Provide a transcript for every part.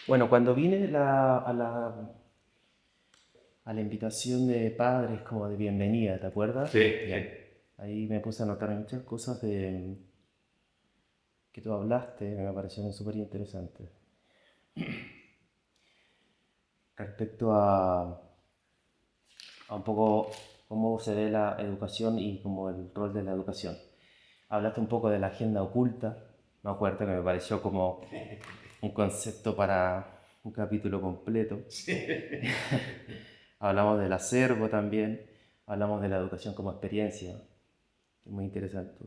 Bueno, cuando vine a la invitación de padres como de bienvenida, ¿te acuerdas? Sí, sí. Ya. Ahí me puse a anotar muchas cosas que tú hablaste, me parecieron súper interesantes. Respecto a un poco cómo se ve la educación y como el rol de la educación. Hablaste un poco de la agenda oculta, me acuerdo que me pareció como un concepto para un capítulo completo. Hablamos del acervo también, hablamos de la educación como experiencia, que es muy interesante.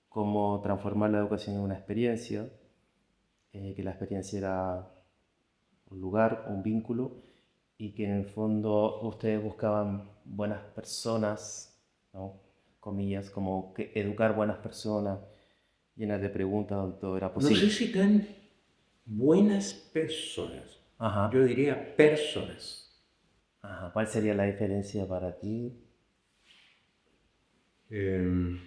Cómo transformar la educación en una experiencia, que la experiencia era un lugar, un vínculo, y que en el fondo ustedes buscaban buenas personas, ¿no? Comillas, como que educar buenas personas, llenas de preguntas donde todo era No sé posible. si tan buenas personas. Ajá, Yo diría personas. ajá. ¿Cuál sería la diferencia para ti? Eh,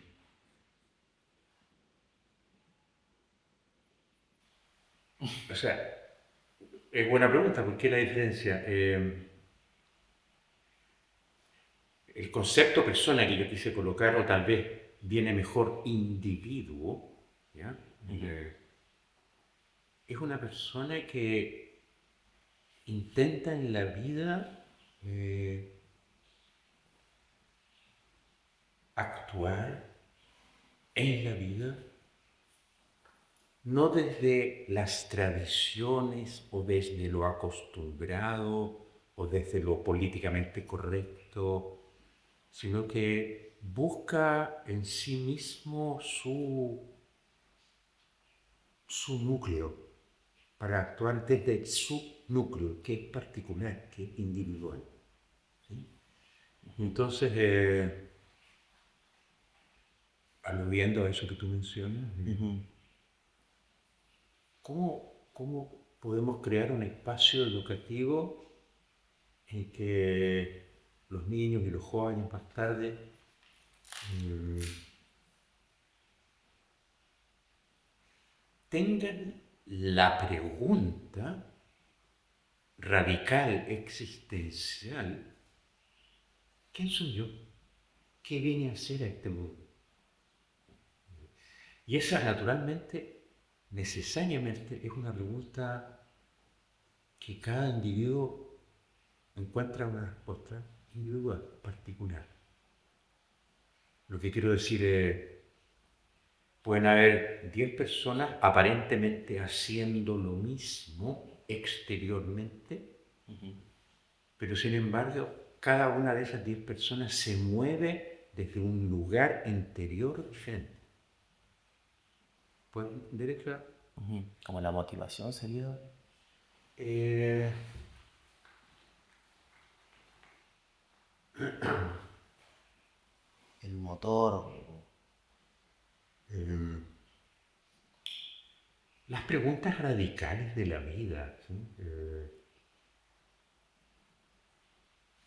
o sea, es buena pregunta, ¿por qué la diferencia? El concepto persona que yo quise colocar, o tal vez viene mejor individuo, ¿ya? Eh, es una persona que intenta en la vida actuar en la vida no desde las tradiciones o desde lo acostumbrado o desde lo políticamente correcto, sino que busca en sí mismo su núcleo para actuar desde su núcleo, que es particular, que es individual. ¿Sí? Entonces, aludiendo a eso que tú mencionas, Ujú. ¿cómo podemos crear un espacio educativo en que los niños y los jóvenes más tarde mm, tengan la pregunta radical, existencial, ¿quién soy yo? ¿Qué vine a hacer a este mundo? Y esa naturalmente, necesariamente, es una pregunta que cada individuo encuentra una respuesta individual, particular. Lo que quiero decir es, pueden haber 10 personas aparentemente haciendo lo mismo exteriormente, pero sin embargo, cada una de esas 10 personas se mueve desde un lugar interior diferente. ¿Pueden entender esto? Ujú. Como la motivación sería Eh, el motor. eh, las preguntas radicales de la vida, ¿sí?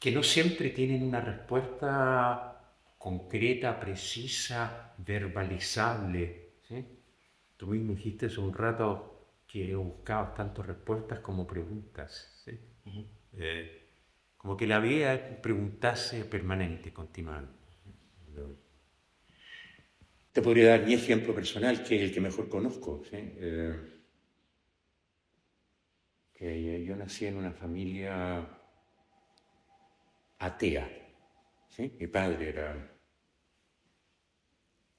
Que no siempre tienen una respuesta concreta, precisa, verbalizable. ¿Sí? Tú mismo dijiste hace un rato que buscabas tanto respuestas como preguntas. ¿Sí? Eh, como que la vida es preguntarse permanente, continuamente. Te podría dar mi ejemplo personal, que es el que mejor conozco. ¿Sí? Que yo nací en una familia atea. ¿Sí? Mi padre era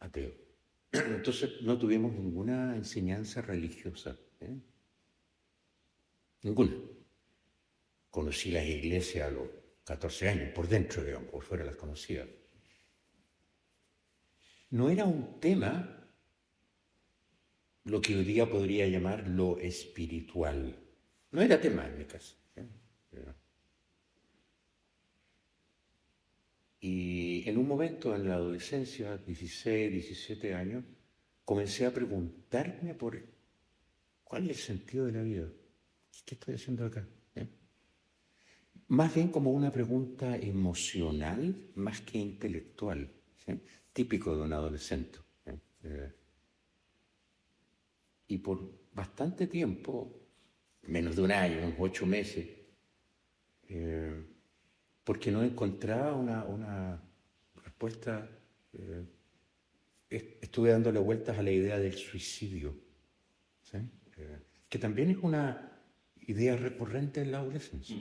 ateo. Entonces no tuvimos ninguna enseñanza religiosa, ¿eh? Ninguna. Conocí las iglesias a los 14 años, por dentro, digamos, por fuera las conocía. No era un tema lo que hoy día podría llamar lo espiritual. No era tema en mi casa. ¿Eh? Y en un momento en la adolescencia, 16, 17 años, comencé a preguntarme por cuál es el sentido de la vida. ¿Qué estoy haciendo acá? ¿Eh? Más bien como una pregunta emocional más que intelectual, ¿sí? Típico de un adolescente. ¿Sí? Y por bastante tiempo menos de un año, unos 8 meses, porque no encontraba una respuesta. Estuve dándole vueltas a la idea del suicidio, ¿sí? Que también es una idea recurrente en la adolescencia.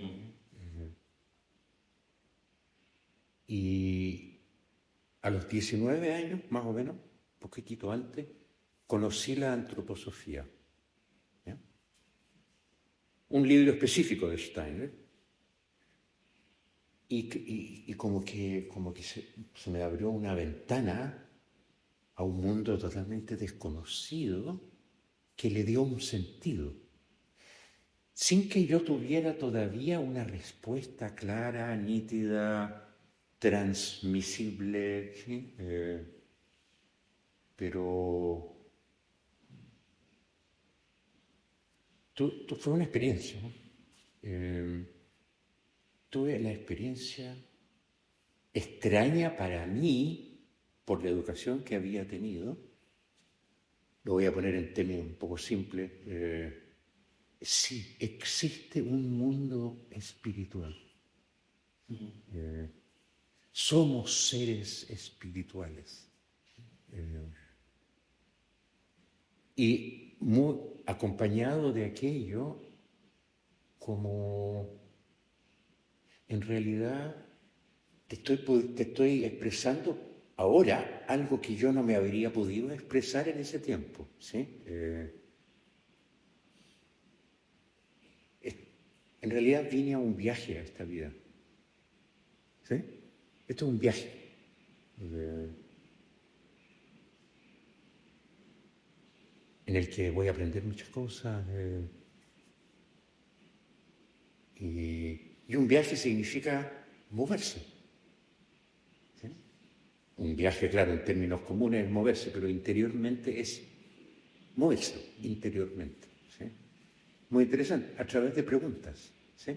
Y a los 19 años, más o menos, poquitito antes, conocí la antroposofía, ¿ya? Un libro específico de Steiner, y como que se me abrió una ventana a un mundo totalmente desconocido que le dio un sentido, sin que yo tuviera todavía una respuesta clara, nítida, transmisible, ¿sí? Pero fue una experiencia, ¿no? Tuve la experiencia extraña para mí por la educación que había tenido. Lo voy a poner en términos un poco simples. Sí, existe un mundo espiritual. Somos seres espirituales. Y muy acompañado de aquello, como en realidad te estoy expresando ahora algo que yo no me habría podido expresar en ese tiempo, ¿sí? En realidad vine a un viaje a esta vida, ¿sí? Esto es un viaje. En el que voy a aprender muchas cosas. Y un viaje significa moverse, ¿sí? Un viaje, claro, en términos comunes es moverse, pero interiormente es moverse, interiormente, ¿sí? Muy interesante, a través de preguntas, ¿sí?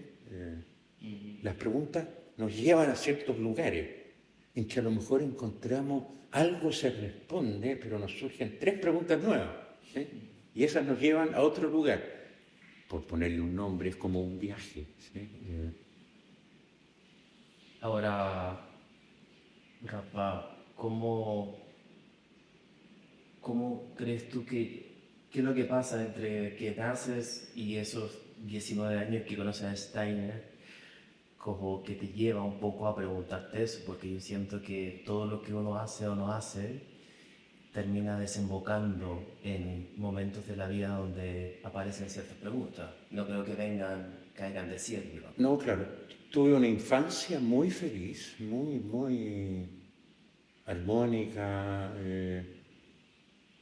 Las preguntas nos llevan a ciertos lugares en que a lo mejor encontramos algo se responde, pero nos surgen 3 preguntas nuevas, ¿sí? Y esas nos llevan a otro lugar. Por ponerle un nombre, es como un viaje, ¿sí? Ahora, Rafa, ¿cómo crees tú qué es lo que pasa entre que naces y esos 19 años que conoces a Steiner, como que te lleva un poco a preguntarte eso? Porque yo siento que todo lo que uno hace o no hace termina desembocando en momentos de la vida donde aparecen ciertas preguntas. No creo que caigan de cielo. No, claro. Tuve una infancia muy feliz, muy armónica.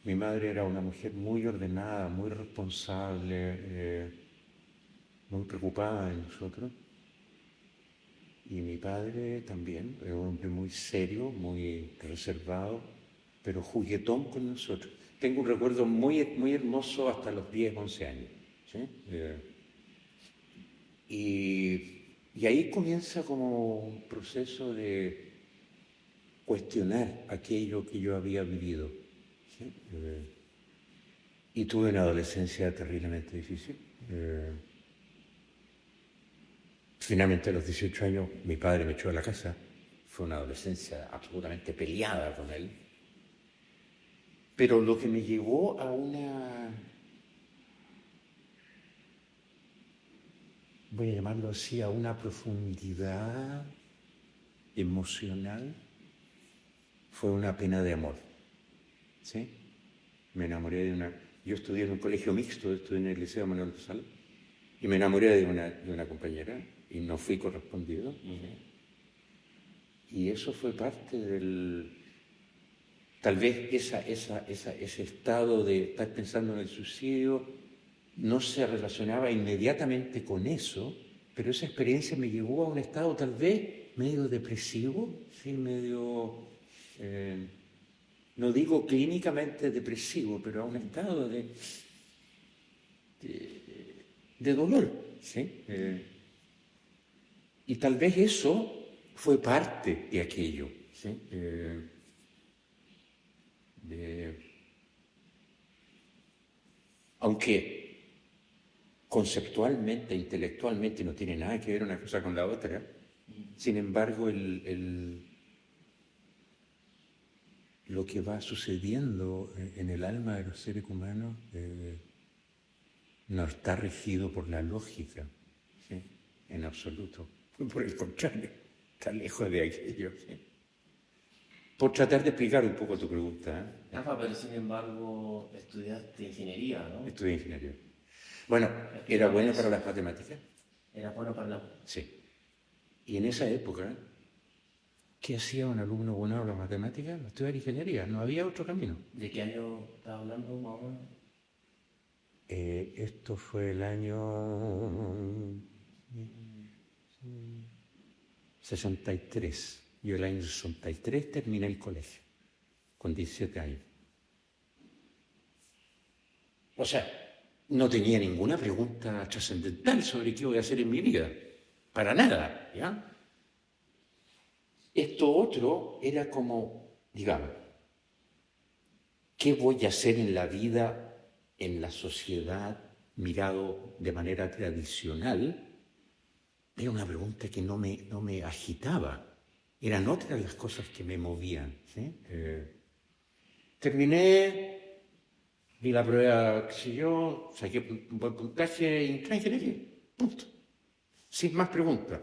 Mi madre era una mujer muy ordenada, muy responsable, muy preocupada de nosotros. Y mi padre también, era un hombre muy serio, muy reservado, pero juguetón con nosotros. Tengo un recuerdo muy hermoso hasta los 10, 11 años, ¿sí? Y ahí comienza como un proceso de cuestionar aquello que yo había vivido, ¿sí? Y tuve una adolescencia terriblemente difícil. Finalmente a los 18 años mi padre me echó de la casa. Fue una adolescencia absolutamente peleada con él. Pero lo que me llevó a voy a llamarlo así, a una profundidad emocional, fue una pena de amor, ¿sí? Me enamoré yo estudié en un colegio mixto, estudié en el Liceo Manuel Rosal, y me enamoré de una compañera, y no fui correspondido. Y eso fue parte tal vez ese estado de estar pensando en el suicidio no se relacionaba inmediatamente con eso, pero esa experiencia me llevó a un estado tal vez medio depresivo, ¿sí? Medio, no digo clínicamente depresivo, pero a un estado de dolor, ¿sí? Y tal vez eso fue parte de aquello, ¿sí? Aunque conceptualmente, intelectualmente, no tiene nada que ver una cosa con la otra. Sin embargo, lo que va sucediendo en el alma de los seres humanos no está regido por la lógica, ¿sí? En absoluto. Por el contrario, está lejos de aquello. ¿Sí? Por tratar de explicar un poco tu pregunta. Rafa, pero sin embargo estudiaste ingeniería, ¿no? Estudié ingeniería. Bueno, ¿era bueno para las matemáticas? Era bueno para la... Sí. Y en esa época, ¿qué hacía un alumno bueno para las matemáticas? Estudiar ingeniería, no había otro camino. ¿De qué año estás hablando, más o menos? Esto fue el año 63. Yo el año 63 terminé el colegio, con 17 años. O sea, no tenía ninguna pregunta trascendental sobre qué voy a hacer en mi vida. Para nada, ¿ya? Esto otro era como, digamos, ¿qué voy a hacer en la vida, en la sociedad, mirado de manera tradicional? Era una pregunta que no me agitaba. Eran otras las cosas que me movían. ¿Sí? Terminé, vi la prueba, qué sé yo, saqué un buen puntaje y entré en ingeniería. Punto. Sin más preguntas.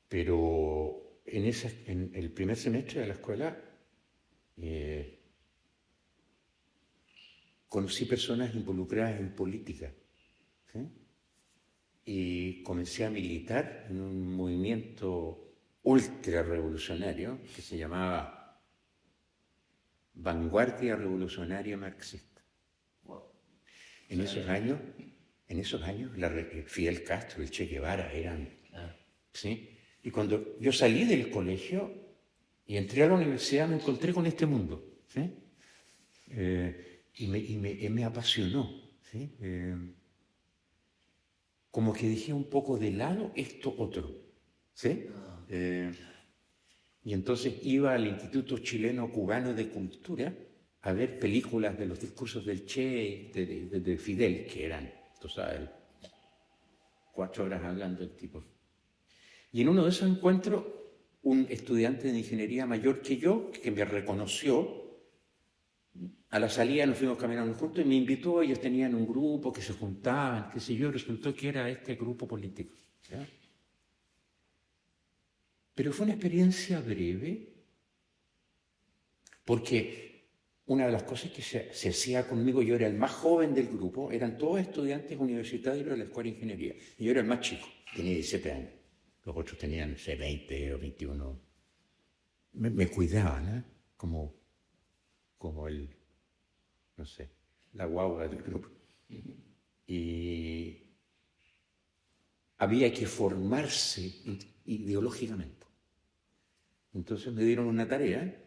Pero en el primer semestre de la escuela conocí personas involucradas en política. ¿Sí? Y comencé a militar en un movimiento ultra revolucionario que se llamaba Vanguardia Revolucionaria Marxista. En esos años, Fidel Castro, el Che Guevara eran... ¿sí? Y cuando yo salí del colegio y entré a la universidad me encontré con este mundo. ¿Sí? Y me apasionó. ¿Sí? Como que dejé un poco de lado esto otro. ¿Sí? Y entonces iba al Instituto Chileno Cubano de Cultura a ver películas de los discursos del Che, de Fidel, que eran, tú sabes, 4 horas hablando el tipo. Y en uno de esos encuentros, un estudiante de ingeniería mayor que yo, que me reconoció, a la salida nos fuimos caminando juntos y me invitó. Ellos tenían un grupo que se juntaban, qué sé yo, resultó que era este grupo político. ¿Ya? Pero fue una experiencia breve, porque una de las cosas que se hacía conmigo, yo era el más joven del grupo, eran todos estudiantes universitarios de la Escuela de Ingeniería, y yo era el más chico, tenía 17 años. Los otros tenían, no sé, 20 o 21. Me cuidaban, ¿eh? Como el, no sé, la guagua del grupo. Y había que formarse ideológicamente. Entonces me dieron una tarea,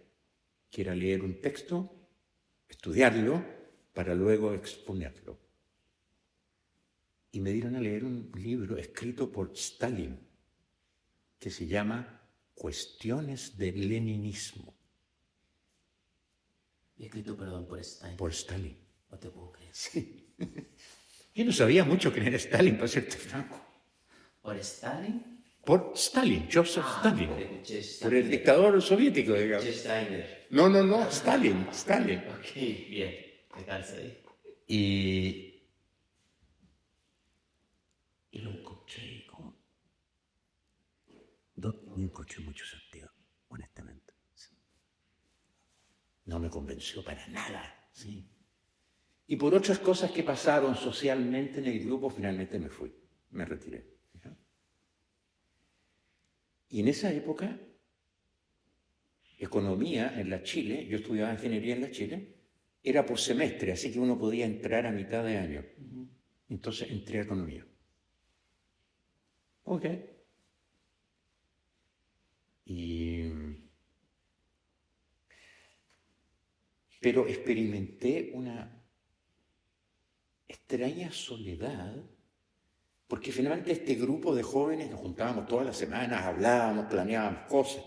que era leer un texto, estudiarlo, para luego exponerlo. Y me dieron a leer un libro escrito por Stalin, que se llama Cuestiones del Leninismo. Escrito, perdón, por Stalin. Por Stalin. No te puedo creer. Sí. Yo no sabía mucho quién era Stalin, para serte franco. ¿Por Stalin? Por Stalin, Joseph Stalin. Steiner. Por el dictador soviético, digamos. Steiner. No, Stalin. Ok, bien, me calza ahí. Y lo encontré como... No encontré mucho sentido, honestamente. No me convenció para nada, ¿sí? Y por otras cosas que pasaron socialmente en el grupo, finalmente me fui, me retiré. ¿Ya? Y en esa época, economía en la Chile, yo estudiaba ingeniería en la Chile, era por semestre, así que uno podía entrar a mitad de año. Entonces entré a economía. Ok. Pero experimenté una extraña soledad, porque finalmente este grupo de jóvenes nos juntábamos todas las semanas, hablábamos, planeábamos cosas.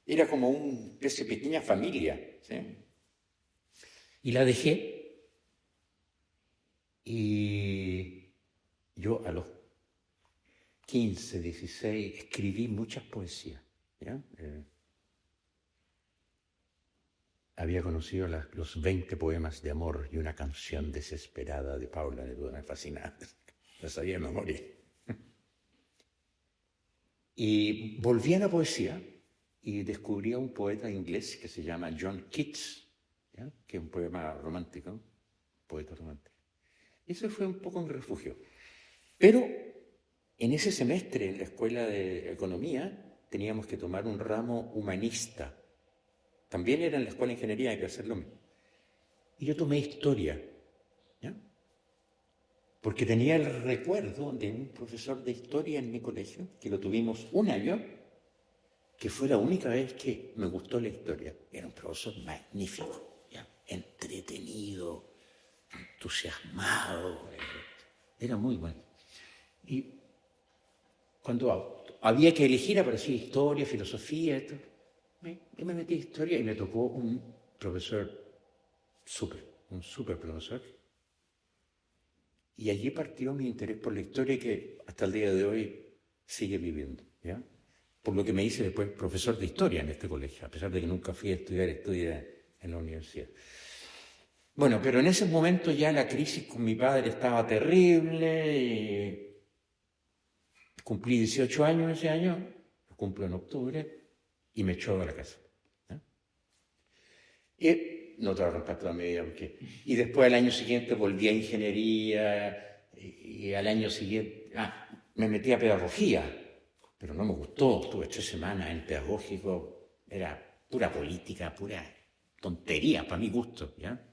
Era como una especie de pequeña familia, ¿sí? Y la dejé Y yo a los 15, 16 escribí muchas poesías, ¿ya? Había conocido los 20 poemas de amor y una canción desesperada de Paula Neruda, me fascinaba, la sabía de memoria. Y volví a la poesía y descubrí a un poeta inglés que se llama John Keats, ¿ya? Que es un poema romántico, poeta romántico. Y eso fue un poco un refugio. Pero en ese semestre en la escuela de economía teníamos que tomar un ramo humanista. También era en la escuela de ingeniería, hay que hacer lo mismo. Y yo tomé historia, ¿ya? Porque tenía el recuerdo de un profesor de historia en mi colegio, que lo tuvimos un año, que fue la única vez que me gustó la historia. Era un profesor magnífico, ¿ya? Entretenido, entusiasmado, era muy bueno. Y cuando había que elegir, aparecía historia, filosofía, esto. Yo me metí en historia y me tocó un profesor un súper profesor. Y allí partió mi interés por la historia que hasta el día de hoy sigue viviendo, ¿ya? Por lo que me hice después profesor de historia en este colegio, a pesar de que nunca fui a estudiar en la universidad. Bueno, pero en ese momento ya la crisis con mi padre estaba terrible. Y cumplí 18 años ese año, lo cumplo en octubre, y me echó de la casa. ¿Eh? Y no trabajo para toda mi vida, y después al año siguiente volví a ingeniería, y al año siguiente me metí a pedagogía, pero no me gustó. Estuve 3 semanas en pedagógico, era pura política, pura tontería para mi gusto, ¿ya?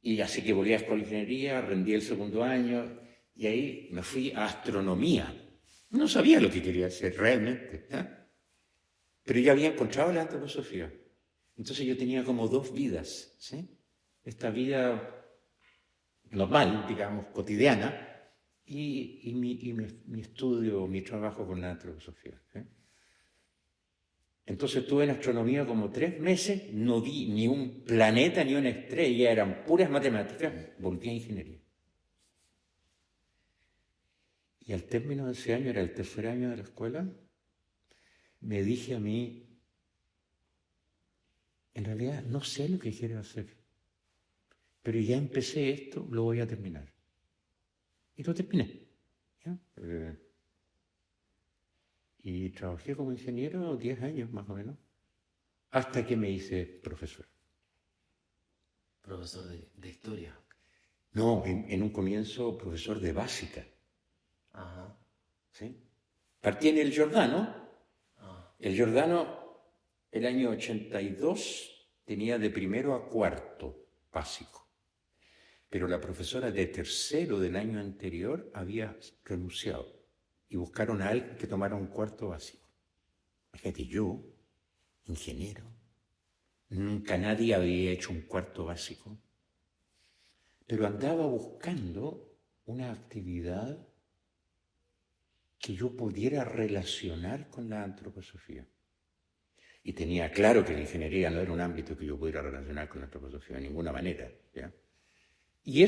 Y así que volví a escuela de ingeniería, rendí el segundo año, y ahí me fui a astronomía. No sabía lo que quería hacer realmente, ¿eh? Pero ya había encontrado la antroposofía. Entonces yo tenía como 2 vidas, ¿sí? Esta vida normal, digamos, cotidiana, y mi estudio, mi trabajo con la antroposofía, ¿sí? Entonces estuve en astronomía como 3 meses, no vi ni un planeta ni una estrella, eran puras matemáticas, volví a ingeniería. Y al término de ese año, era el tercer año de la escuela, me dije a mí, en realidad no sé lo que quiero hacer, pero ya empecé esto, lo voy a terminar. Y lo terminé, ¿ya? Y trabajé como ingeniero 10 años más o menos, hasta que me hice profesor. Profesor de historia. No, en un comienzo profesor de básica. Ajá. ¿Sí? Partí en el Giordano. El Giordano, el año 82, tenía de primero a cuarto básico. Pero la profesora de tercero del año anterior había renunciado y buscaron a alguien que tomara un cuarto básico. Fíjate, yo, ingeniero, nunca nadie había hecho un cuarto básico, pero andaba buscando una actividad que yo pudiera relacionar con la antroposofía. Y tenía claro que la ingeniería no era un ámbito que yo pudiera relacionar con la antroposofía de ninguna manera, ¿ya? Y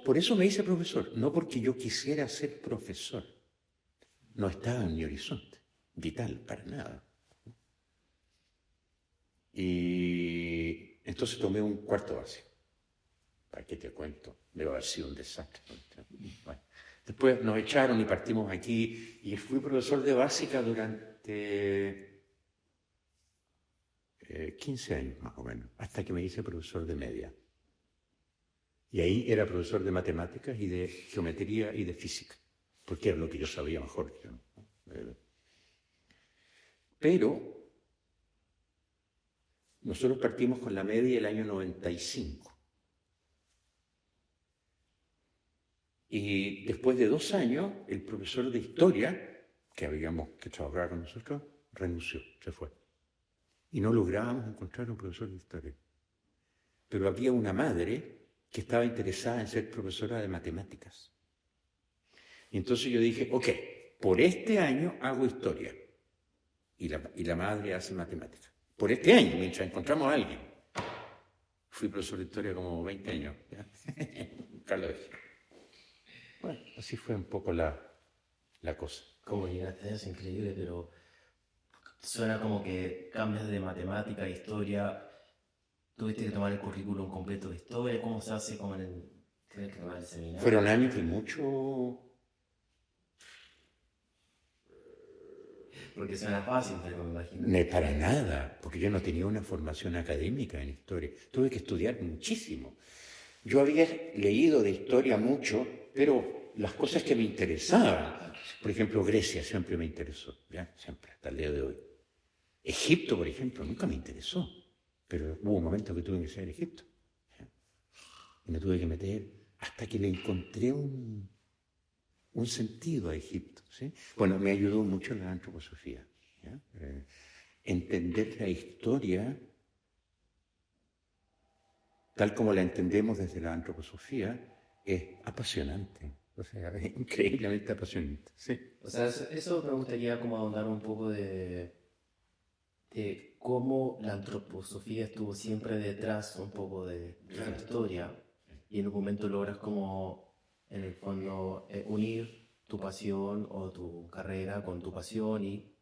por eso me hice profesor, no porque yo quisiera ser profesor. No estaba en mi horizonte vital, para nada. Y entonces tomé un cuarto básico. ¿Para qué te cuento? Debe haber sido un desastre. Bueno, después nos echaron y partimos aquí, y fui profesor de básica durante 15 años más o menos, hasta que me hice profesor de media. Y ahí era profesor de matemáticas y de geometría y de física, porque era lo que yo sabía mejor. Pero nosotros partimos con la media el año 95. Y después de 2 años, el profesor de historia, que trabajaba con nosotros, renunció, se fue. Y no lográbamos encontrar un profesor de historia. Pero había una madre que estaba interesada en ser profesora de matemáticas. Y entonces yo dije, ok, por este año hago historia. Y la madre hace matemáticas. Por este año, mientras encontramos a alguien. fui profesor de historia como 20 años. ¿Ya? Carlos. Bueno, así fue un poco la cosa. Como llegaste a eso, increíble, pero suena como que cambias de matemática a historia. ¿Tuviste que tomar el currículum completo de historia? ¿Cómo se hace como tienes que tomar el seminario? Fueron años de mucho... Porque suena fácil, pero me imagino. No, para nada, porque yo no tenía una formación académica en historia. Tuve que estudiar muchísimo. Yo había leído de historia mucho, pero las cosas que me interesaban, por ejemplo, Grecia siempre me interesó, ¿ya? Siempre, hasta el día de hoy. Egipto, por ejemplo, nunca me interesó, pero hubo un momento que tuve que ser Egipto. ¿Ya? Y me tuve que meter hasta que le encontré un sentido a Egipto. ¿Sí? Bueno, me ayudó mucho la antroposofía. ¿Ya? Entender la historia tal como la entendemos desde la antroposofía es apasionante. O sea, es increíblemente apasionante. Sí. O sea, eso me gustaría como ahondar un poco de cómo la antroposofía estuvo siempre detrás un poco de la historia y en un momento logras como, en el fondo, unir tu pasión o tu carrera con tu pasión y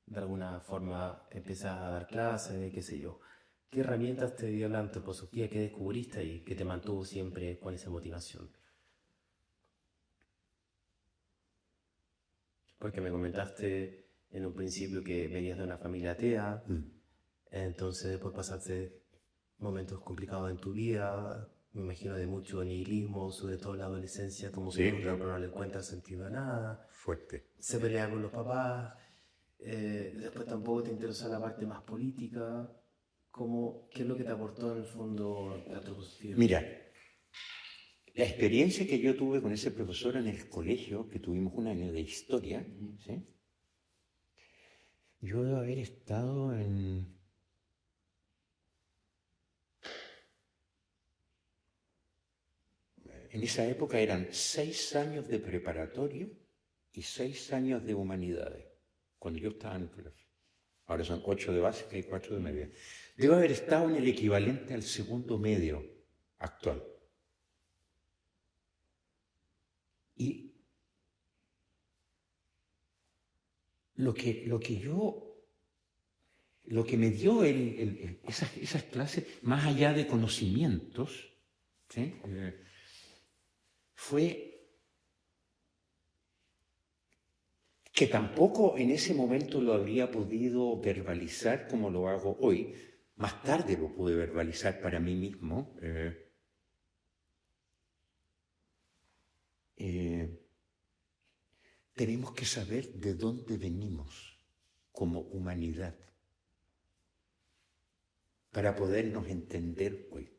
de alguna forma empiezas a dar clases, qué sé yo. ¿Qué herramientas te dio la antroposofía que descubriste y que te mantuvo siempre con esa motivación? Porque me comentaste en un principio que venías de una familia atea, entonces después pasaste momentos complicados en tu vida, me imagino de mucho nihilismo, sobre todo en la adolescencia, como que no le encuentras sentido a nada. Fuerte. Se pelea con los papás, después tampoco te interesa la parte más política. ¿Qué es lo que te aportó en el fondo la antroposofía? Mira, la experiencia que yo tuve con ese profesor en el colegio, que tuvimos un año de historia, ¿sí? Yo debo haber estado en esa época eran 6 años de preparatoria y 6 años de humanidades, cuando yo estaba en el colegio. Ahora son 8 de básica y 4 de media. Debo haber estado en el equivalente al segundo medio actual. Y lo que me dio esas clases, más allá de conocimientos, ¿sí? Fue que tampoco en ese momento lo habría podido verbalizar como lo hago hoy. Más tarde lo pude verbalizar para mí mismo. Tenemos que saber de dónde venimos como humanidad para podernos entender hoy.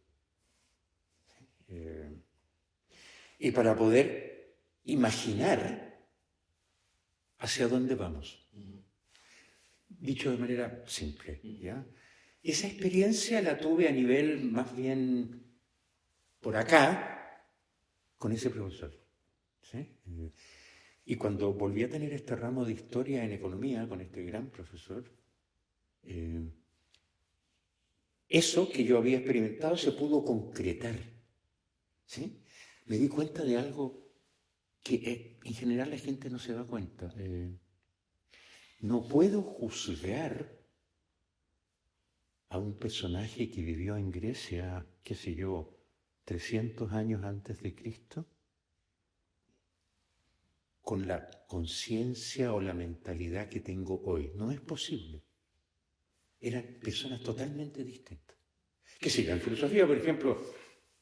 Y para poder imaginar hacia dónde vamos. Dicho de manera simple, ¿ya? Esa experiencia la tuve a nivel más bien por acá, con ese profesor. ¿Sí? Y cuando volví a tener este ramo de historia en economía con este gran profesor, eso que yo había experimentado se pudo concretar. ¿Sí? Me di cuenta de algo que en general la gente no se da cuenta. No puedo juzgar a un personaje que vivió en Grecia, qué sé yo, 300 años antes de Cristo, con la conciencia o la mentalidad que tengo hoy. No es posible. Eran personas totalmente distintas. ¿Qué sé yo? En filosofía, por ejemplo,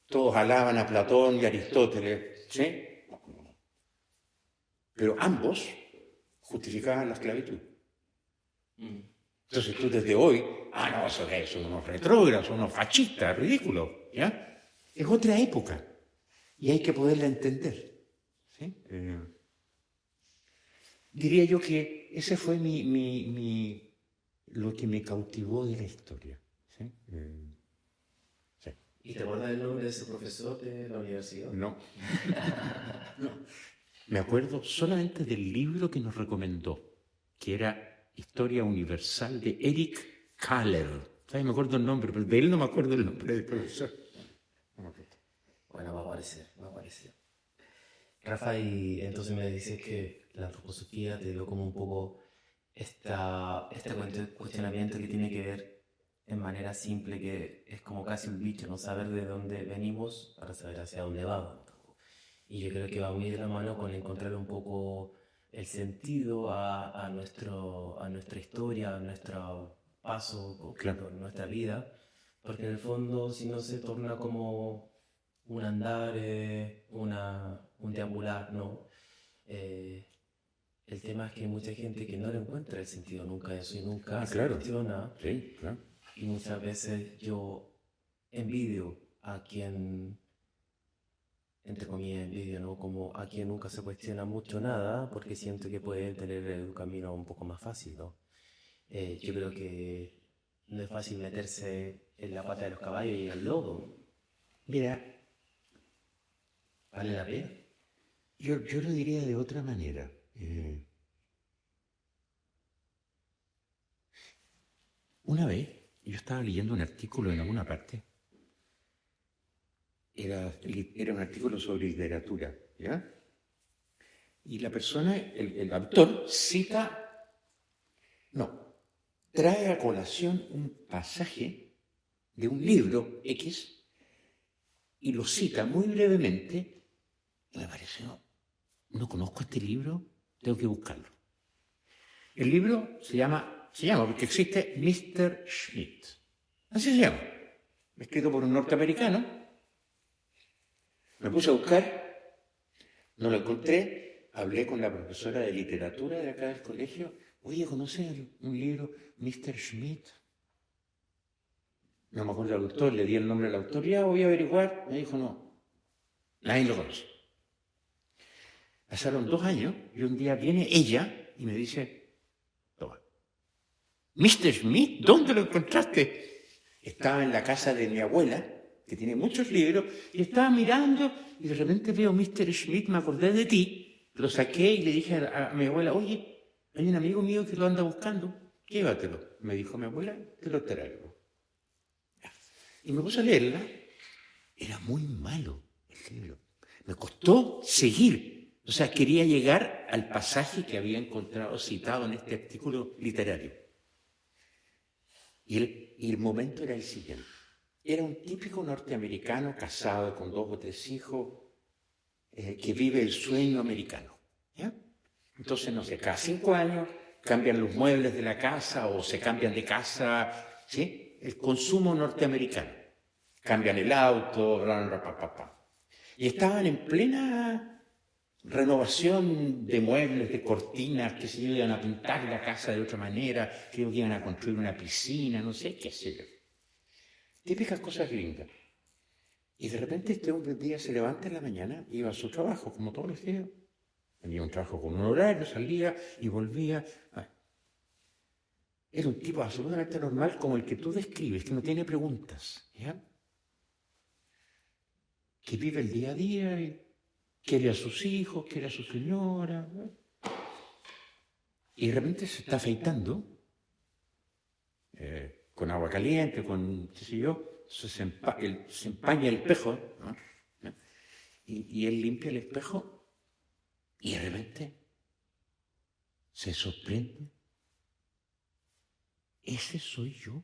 todos alaban a Platón y a Aristóteles, ¿sí? Pero ambos justificaban la esclavitud. Entonces tú desde hoy, no, son unos retrógrados, son unos fascistas, ridículos, ¿ya? Es otra época y hay que poderla entender, ¿sí? Diría yo que ese fue lo que me cautivó de la historia, ¿sí? Sí. ¿Y te acuerdas del nombre de ese profesor de la universidad? No. No. Me acuerdo solamente del libro que nos recomendó, que era Historia Universal de Eric Kahler. ¿Sabes? Me acuerdo el nombre, pero de él no me acuerdo el nombre del profesor. No me acuerdo. Bueno, va a aparecer, va a aparecer. Rafa, y entonces me dices que la antroposofía te dio como un poco este cuestionamiento que tiene que ver en manera simple, que es como casi un bicho, no saber de dónde venimos para saber hacia dónde vamos. Y yo creo que va muy de la mano con encontrar un poco el sentido a nuestra historia, a nuestro paso Claro. por nuestra vida, porque en el fondo si no se torna como un andar, un deambular, ¿no? Eh, el tema es que hay mucha gente que no le encuentra el sentido nunca a eso y nunca se Claro. cuestiona. Sí, claro. Y muchas veces yo envidio a quien, entre comillas, envidio, ¿no? Como a quien nunca se cuestiona mucho nada porque siento que puede tener el camino un poco más fácil, ¿no? Yo creo que no es fácil meterse en la pata de los caballos y en el lodo. Mira, ¿Vale la pena? yo lo diría de otra manera. Una vez yo estaba leyendo un artículo en alguna parte. Era un artículo sobre literatura, ¿ya? Y la persona, el autor, trae a colación un pasaje de un libro X y lo cita muy brevemente. Y me pareció, no conozco este libro, tengo que buscarlo. El libro se llama porque existe Mr. Schmidt. Así se llama. Escrito por un norteamericano. Me puse a buscar, no lo encontré, hablé con la profesora de literatura de acá del colegio. Oye, ¿conoces un libro, Mr. Schmidt? No me acuerdo del autor, le di el nombre del autor, ya voy a averiguar. Me dijo, no, nadie lo conoce. Pasaron 2 años y un día viene ella y me dice, toma, Mr. Schmidt, ¿dónde lo encontraste? Estaba en la casa de mi abuela, que tiene muchos libros, y estaba mirando y de repente veo Mr. Schmidt, me acordé de ti, lo saqué y le dije a mi abuela, oye, hay un amigo mío que lo anda buscando, llévatelo. Me dijo mi abuela, te lo traigo. Y me puse a leerla, era muy malo el libro. Me costó seguir, o sea, quería llegar al pasaje que había encontrado citado en este artículo literario. Y el momento era el siguiente. Era un típico norteamericano casado con 2 o 3 hijos que vive el sueño americano. ¿Ya? Entonces, no sé, cada 5 años cambian los muebles de la casa o se cambian de casa, ¿sí? El consumo norteamericano. Cambian el auto, y estaban en plena renovación de muebles, de cortinas, que se iban a pintar la casa de otra manera, creo que iban a construir una piscina, no sé qué sé yo. Típicas cosas gringas. Y de repente este hombre un día se levanta en la mañana, iba a su trabajo, como todos los días. Tenía un trabajo con un horario, salía y volvía. Era un tipo absolutamente normal, como el que tú describes, que no tiene preguntas, ¿ya? Que vive el día a día y quiere a sus hijos, quiere a su señora. Y de repente se está afeitando con agua caliente, con qué sé yo, se empaña el espejo, ¿no? Y él limpia el espejo y de repente se sorprende. ¿Ese soy yo?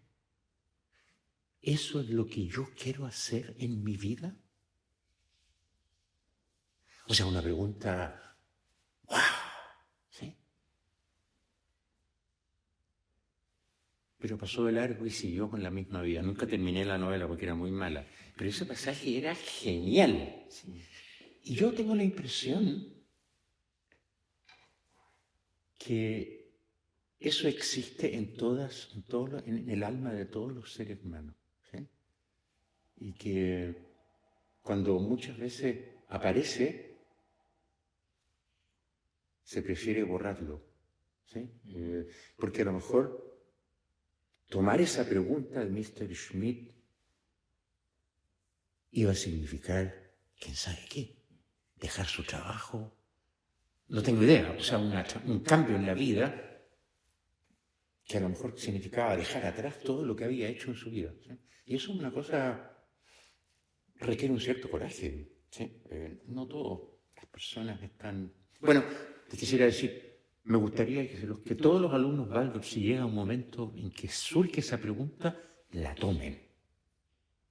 ¿Eso es lo que yo quiero hacer en mi vida? O sea, una pregunta, ¡wow! ¿Sí? Pero pasó de largo y siguió con la misma vida. Nunca terminé la novela porque era muy mala. Pero ese pasaje era genial. ¿Sí? Y yo tengo la impresión que eso existe en el alma de todos los seres humanos. ¿Sí? Y que cuando muchas veces aparece, se prefiere borrarlo. ¿Sí? Porque a lo mejor tomar esa pregunta de Mr. Schmidt iba a significar, quién sabe qué, dejar su trabajo, no tengo idea, o sea, un cambio en la vida que a lo mejor significaba dejar atrás todo lo que había hecho en su vida. ¿Sí? Y eso es una cosa, requiere un cierto coraje. ¿Sí? No todas las personas están... Bueno, te quisiera decir, me gustaría que todos los alumnos Waldorf, si llega un momento en que surge esa pregunta, la tomen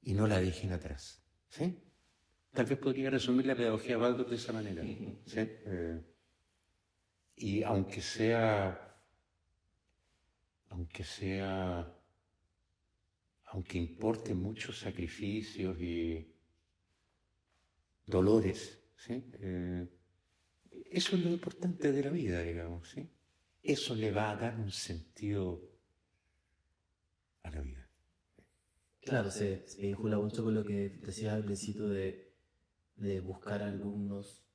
y no la dejen atrás. ¿Sí? Tal vez podría resumir la pedagogía Waldorf de esa manera. ¿Sí? Y aunque importen muchos sacrificios y dolores, ¿sí? Eso es lo importante de la vida, digamos, ¿sí? Eso le va a dar un sentido a la vida. Claro, se vincula mucho con lo que decías al principio de buscar alumnos,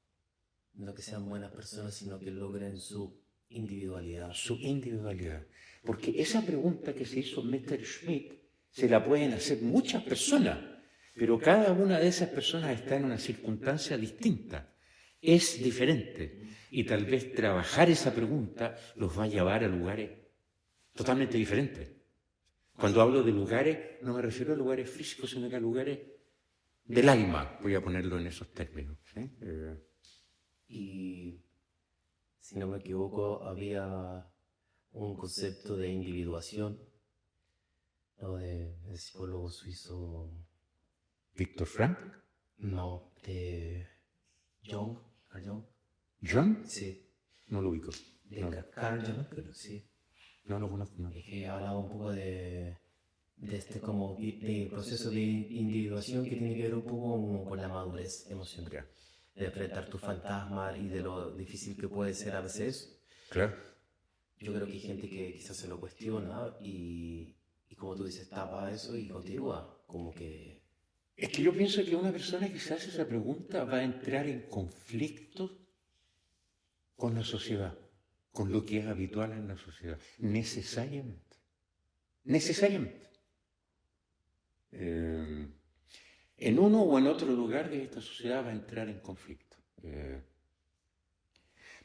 no que sean buenas personas, sino que logren su individualidad. Su individualidad. Porque esa pregunta que se hizo Mr. Schmidt se la pueden hacer muchas personas, pero cada una de esas personas está en una circunstancia distinta. Es diferente. Y tal vez trabajar esa pregunta los va a llevar a lugares totalmente diferentes. Cuando hablo de lugares, no me refiero a lugares físicos, sino que a lugares del alma, voy a ponerlo en esos términos. ¿Sí? Y si no me equivoco, había un concepto de individuación, ¿no? Del psicólogo suizo, Víctor Frank, no, de Jung, Carl Jung, John, sí, no lo ubico. de No, Carl Jung, pero sí, no lo conozco. No. y que hablaba un poco de este como de proceso de individuación que tiene que ver un poco con la madurez emocional, de enfrentar tus fantasmas y de lo difícil que puede ser a veces. Claro. Yo creo que hay gente que quizás se lo cuestiona y como tú dices, tapa eso y continúa, como que... Es que yo pienso que una persona que se hace esa pregunta va a entrar en conflicto con la sociedad, con lo que es habitual en la sociedad, necesariamente. Necesariamente. En uno o en otro lugar de esta sociedad va a entrar en conflicto.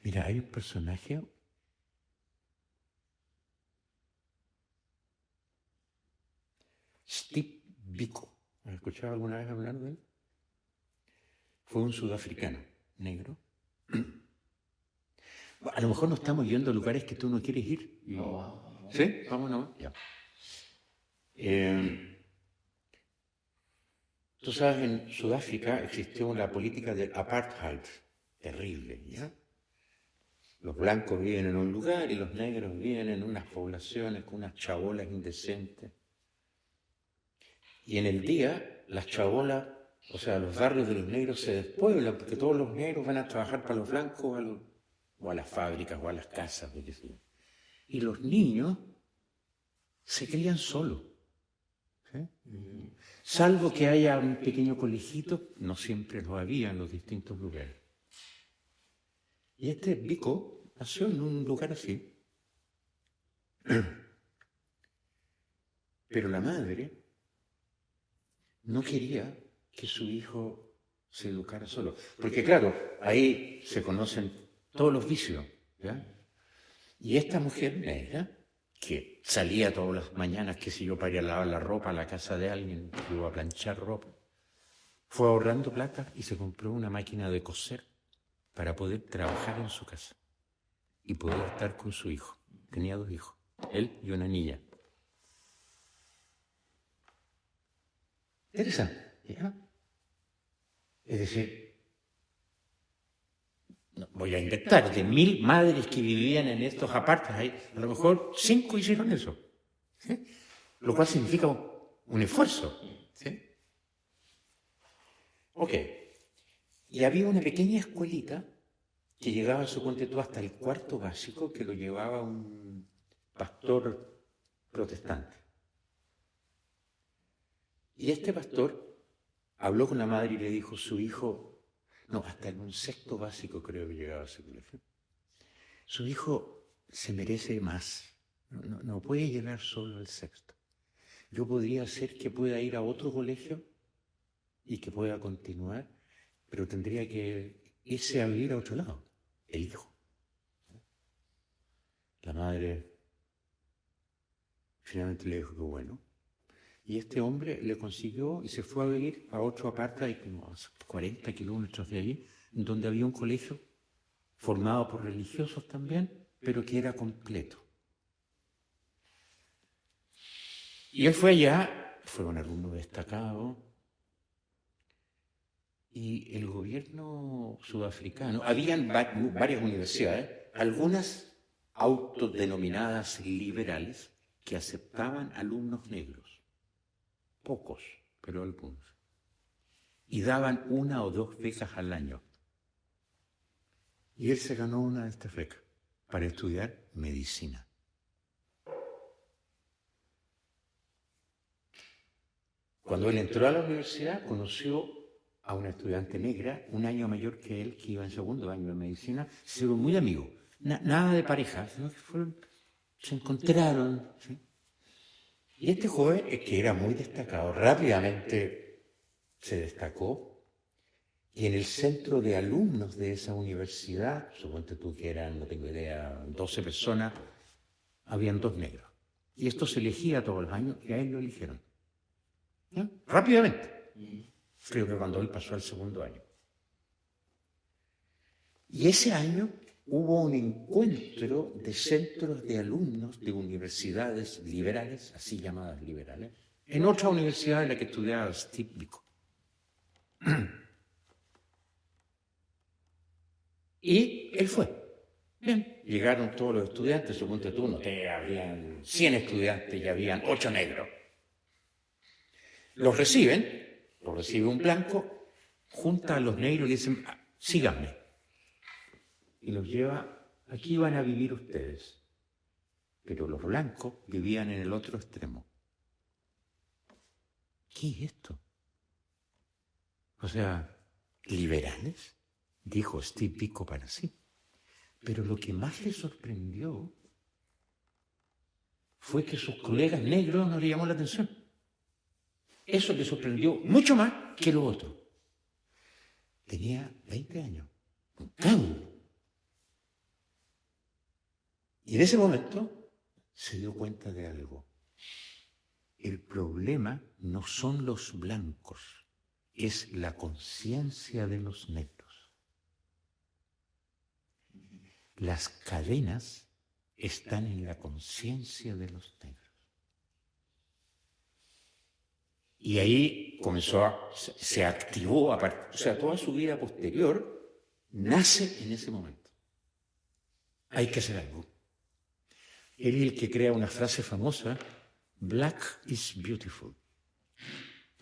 Mira, hay un personaje Steve Biko. ¿Has escuchado alguna vez hablar de él? Fue un sudafricano negro. A lo mejor no estamos yendo a lugares que tú no quieres ir. No, ¿Sí? Vámonos. Ya. Tú sabes, en Sudáfrica existió una política del apartheid terrible, ¿ya? Los blancos viven en un lugar y los negros viven en unas poblaciones con unas chabolas indecentes. Y en el día, las chabolas, o sea, los barrios de los negros se despueblan porque todos los negros van a trabajar para los blancos o a las fábricas o a las casas, lo que sea. Y los niños se crían solos. ¿Sí? Salvo que haya un pequeño colegito, no siempre lo había en los distintos lugares. Y este Biko nació en un lugar así. Pero la madre no quería que su hijo se educara solo. Porque claro, ahí se conocen todos los vicios. ¿Ya? Y esta mujer negra, que salía todas las mañanas, qué sé yo, para ir a lavar la ropa a la casa de alguien, o a planchar ropa, fue ahorrando plata y se compró una máquina de coser para poder trabajar en su casa y poder estar con su hijo. Tenía 2 hijos, él y una niña. Interesante, ¿ya? Es decir, no, voy a inventar, de 1000 madres que vivían en estos apartes, a lo mejor 5 hicieron eso. ¿Sí? Lo cual significa un esfuerzo. ¿Sí? Ok. Y había una pequeña escuelita que llegaba, suponte tú, hasta el 4º básico, que lo llevaba un pastor protestante. Y este pastor habló con la madre y le dijo, su hijo, no, hasta en un 6º básico creo que llegaba a ese colegio, su hijo se merece más, no puede llegar solo al 6º. Yo podría hacer que pueda ir a otro colegio y que pueda continuar, pero tendría que irse a vivir a otro lado, el hijo. La madre Finalmente le dijo que bueno. Y este hombre le consiguió y se fue a vivir a otro aparte, hay como 40 kilómetros de allí, donde había un colegio formado por religiosos también, pero que era completo. Y él fue allá, fue un alumno destacado, y el gobierno sudafricano, habían varias universidades, algunas autodenominadas liberales, que aceptaban alumnos negros, pocos, pero algunos, y daban 1 o 2 becas al año. Y él se ganó una de estas becas para estudiar medicina. Cuando él entró a la universidad, conoció a una estudiante negra, 1 año mayor que él, que iba en 2.º año de medicina, se hicieron muy amigos, nada de pareja, sino que se encontraron. ¿Sí? Y este joven, que era muy destacado, rápidamente se destacó, y en el centro de alumnos de esa universidad, suponte tú que eran, no tengo idea, 12 personas, habían 2 negros. Y esto se elegía todos los años, y a él lo eligieron. ¿Ya? Rápidamente. Creo que cuando él pasó al 2.º año. Y ese año hubo un encuentro de centros de alumnos de universidades liberales, así llamadas liberales, en otra universidad en la que estudiaba Steve Biko. Y él fue. Bien, llegaron todos los estudiantes, suponte tú, habían 100 estudiantes y habían 8 negros. Los recibe un blanco, junta a los negros y le dicen, síganme. Y los lleva, aquí van a vivir ustedes. Pero los blancos vivían en el otro extremo. ¿Qué es esto? O sea, ¿liberales? Dijo Steve Biko para sí. Pero lo que más le sorprendió fue que sus colegas negros no le llamó la atención. Eso le sorprendió mucho más que lo otro. Tenía 20 años, un cabo. Y en ese momento se dio cuenta de algo. El problema no son los blancos, es la conciencia de los negros. Las cadenas están en la conciencia de los negros. Y ahí se activó, o sea, toda su vida posterior nace en ese momento. Hay que hacer algo. Él es el que crea una frase famosa, Black is beautiful.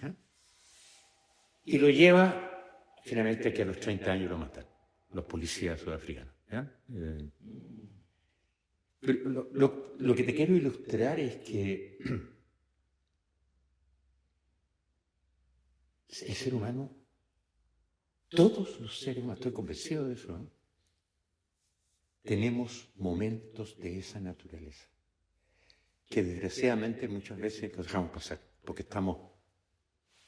¿Ya? Y lo lleva, finalmente, que a los 30 años lo matan, los policías sudafricanos. ¿Ya? Pero lo que te quiero ilustrar es que el ser humano, todos los seres humanos, estoy convencido de eso, ¿no? Tenemos momentos de esa naturaleza, que desgraciadamente muchas veces los dejamos pasar, porque estamos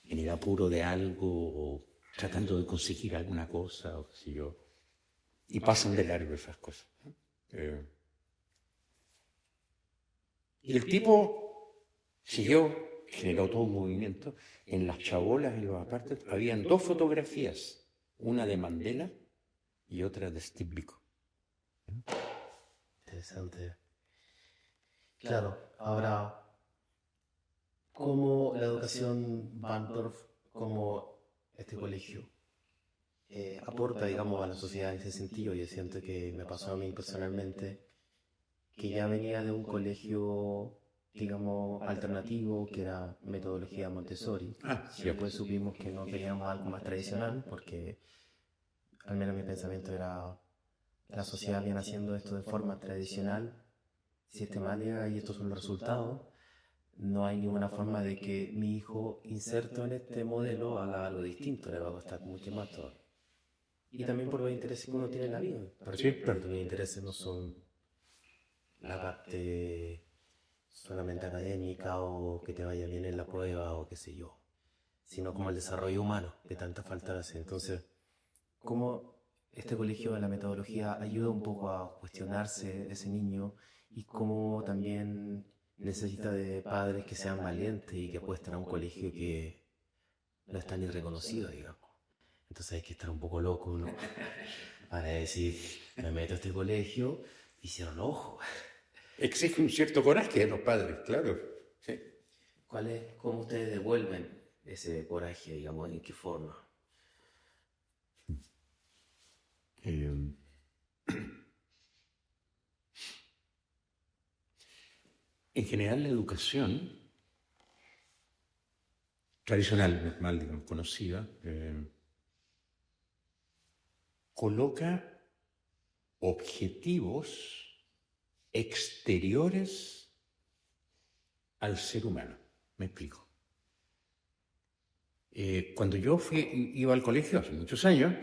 en el apuro de algo o tratando de conseguir alguna cosa, o qué sé yo, y pasan de largo esas cosas. Y el tipo siguió, generó todo un movimiento. En las chabolas, en los apartes, habían 2 fotografías, una de Mandela y otra de Steve Biko. Interesante. Claro, ahora, ¿cómo la educación Waldorf, como este colegio, aporta, digamos, a la sociedad en ese sentido? Yo siento que me pasó a mí personalmente, que ya venía de un colegio, digamos, alternativo, que era metodología Montessori. Y después supimos que no queríamos algo más tradicional, porque al menos mi pensamiento era, la sociedad viene haciendo esto de forma tradicional, sistemática, y estos son los resultados. No hay ninguna forma de que mi hijo, inserto en este modelo, haga algo distinto, le va a costar mucho más todo. Y también por los intereses que uno tiene en la vida. Porque los intereses no son la parte solamente académica o que te vaya bien en la prueba o qué sé yo, sino como el desarrollo humano, que tanta falta hace. Entonces, ¿cómo este colegio de la metodología ayuda un poco a cuestionarse ese niño y cómo también necesita de padres que sean valientes y que apuesten a un colegio que no está ni reconocido, digamos. Entonces hay que estar un poco loco, ¿no? Para decir, me meto a este colegio y cierro los ojos. Exige un cierto coraje de los padres, claro. Sí. ¿Cómo ustedes devuelven ese coraje, digamos, en qué forma? En general la educación tradicional, normal, digamos, conocida, coloca objetivos exteriores al ser humano. Me explico. Cuando yo iba al colegio hace muchos años,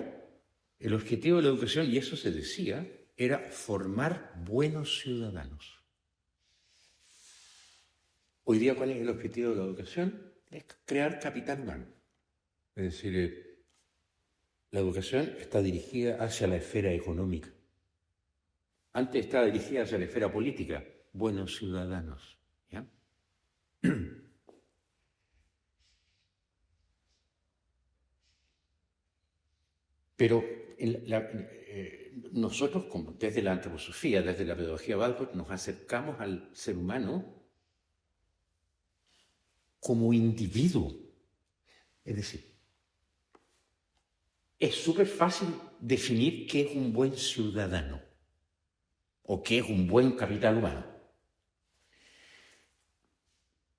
el objetivo de la educación, y eso se decía, era formar buenos ciudadanos. Hoy día, ¿cuál es el objetivo de la educación? Es crear capital humano. Es decir, la educación está dirigida hacia la esfera económica. Antes estaba dirigida hacia la esfera política, buenos ciudadanos. ¿Ya? Pero nosotros, desde la antroposofía, desde la pedagogía Waldorf, nos acercamos al ser humano como individuo. Es decir, es súper fácil definir qué es un buen ciudadano o qué es un buen capital humano.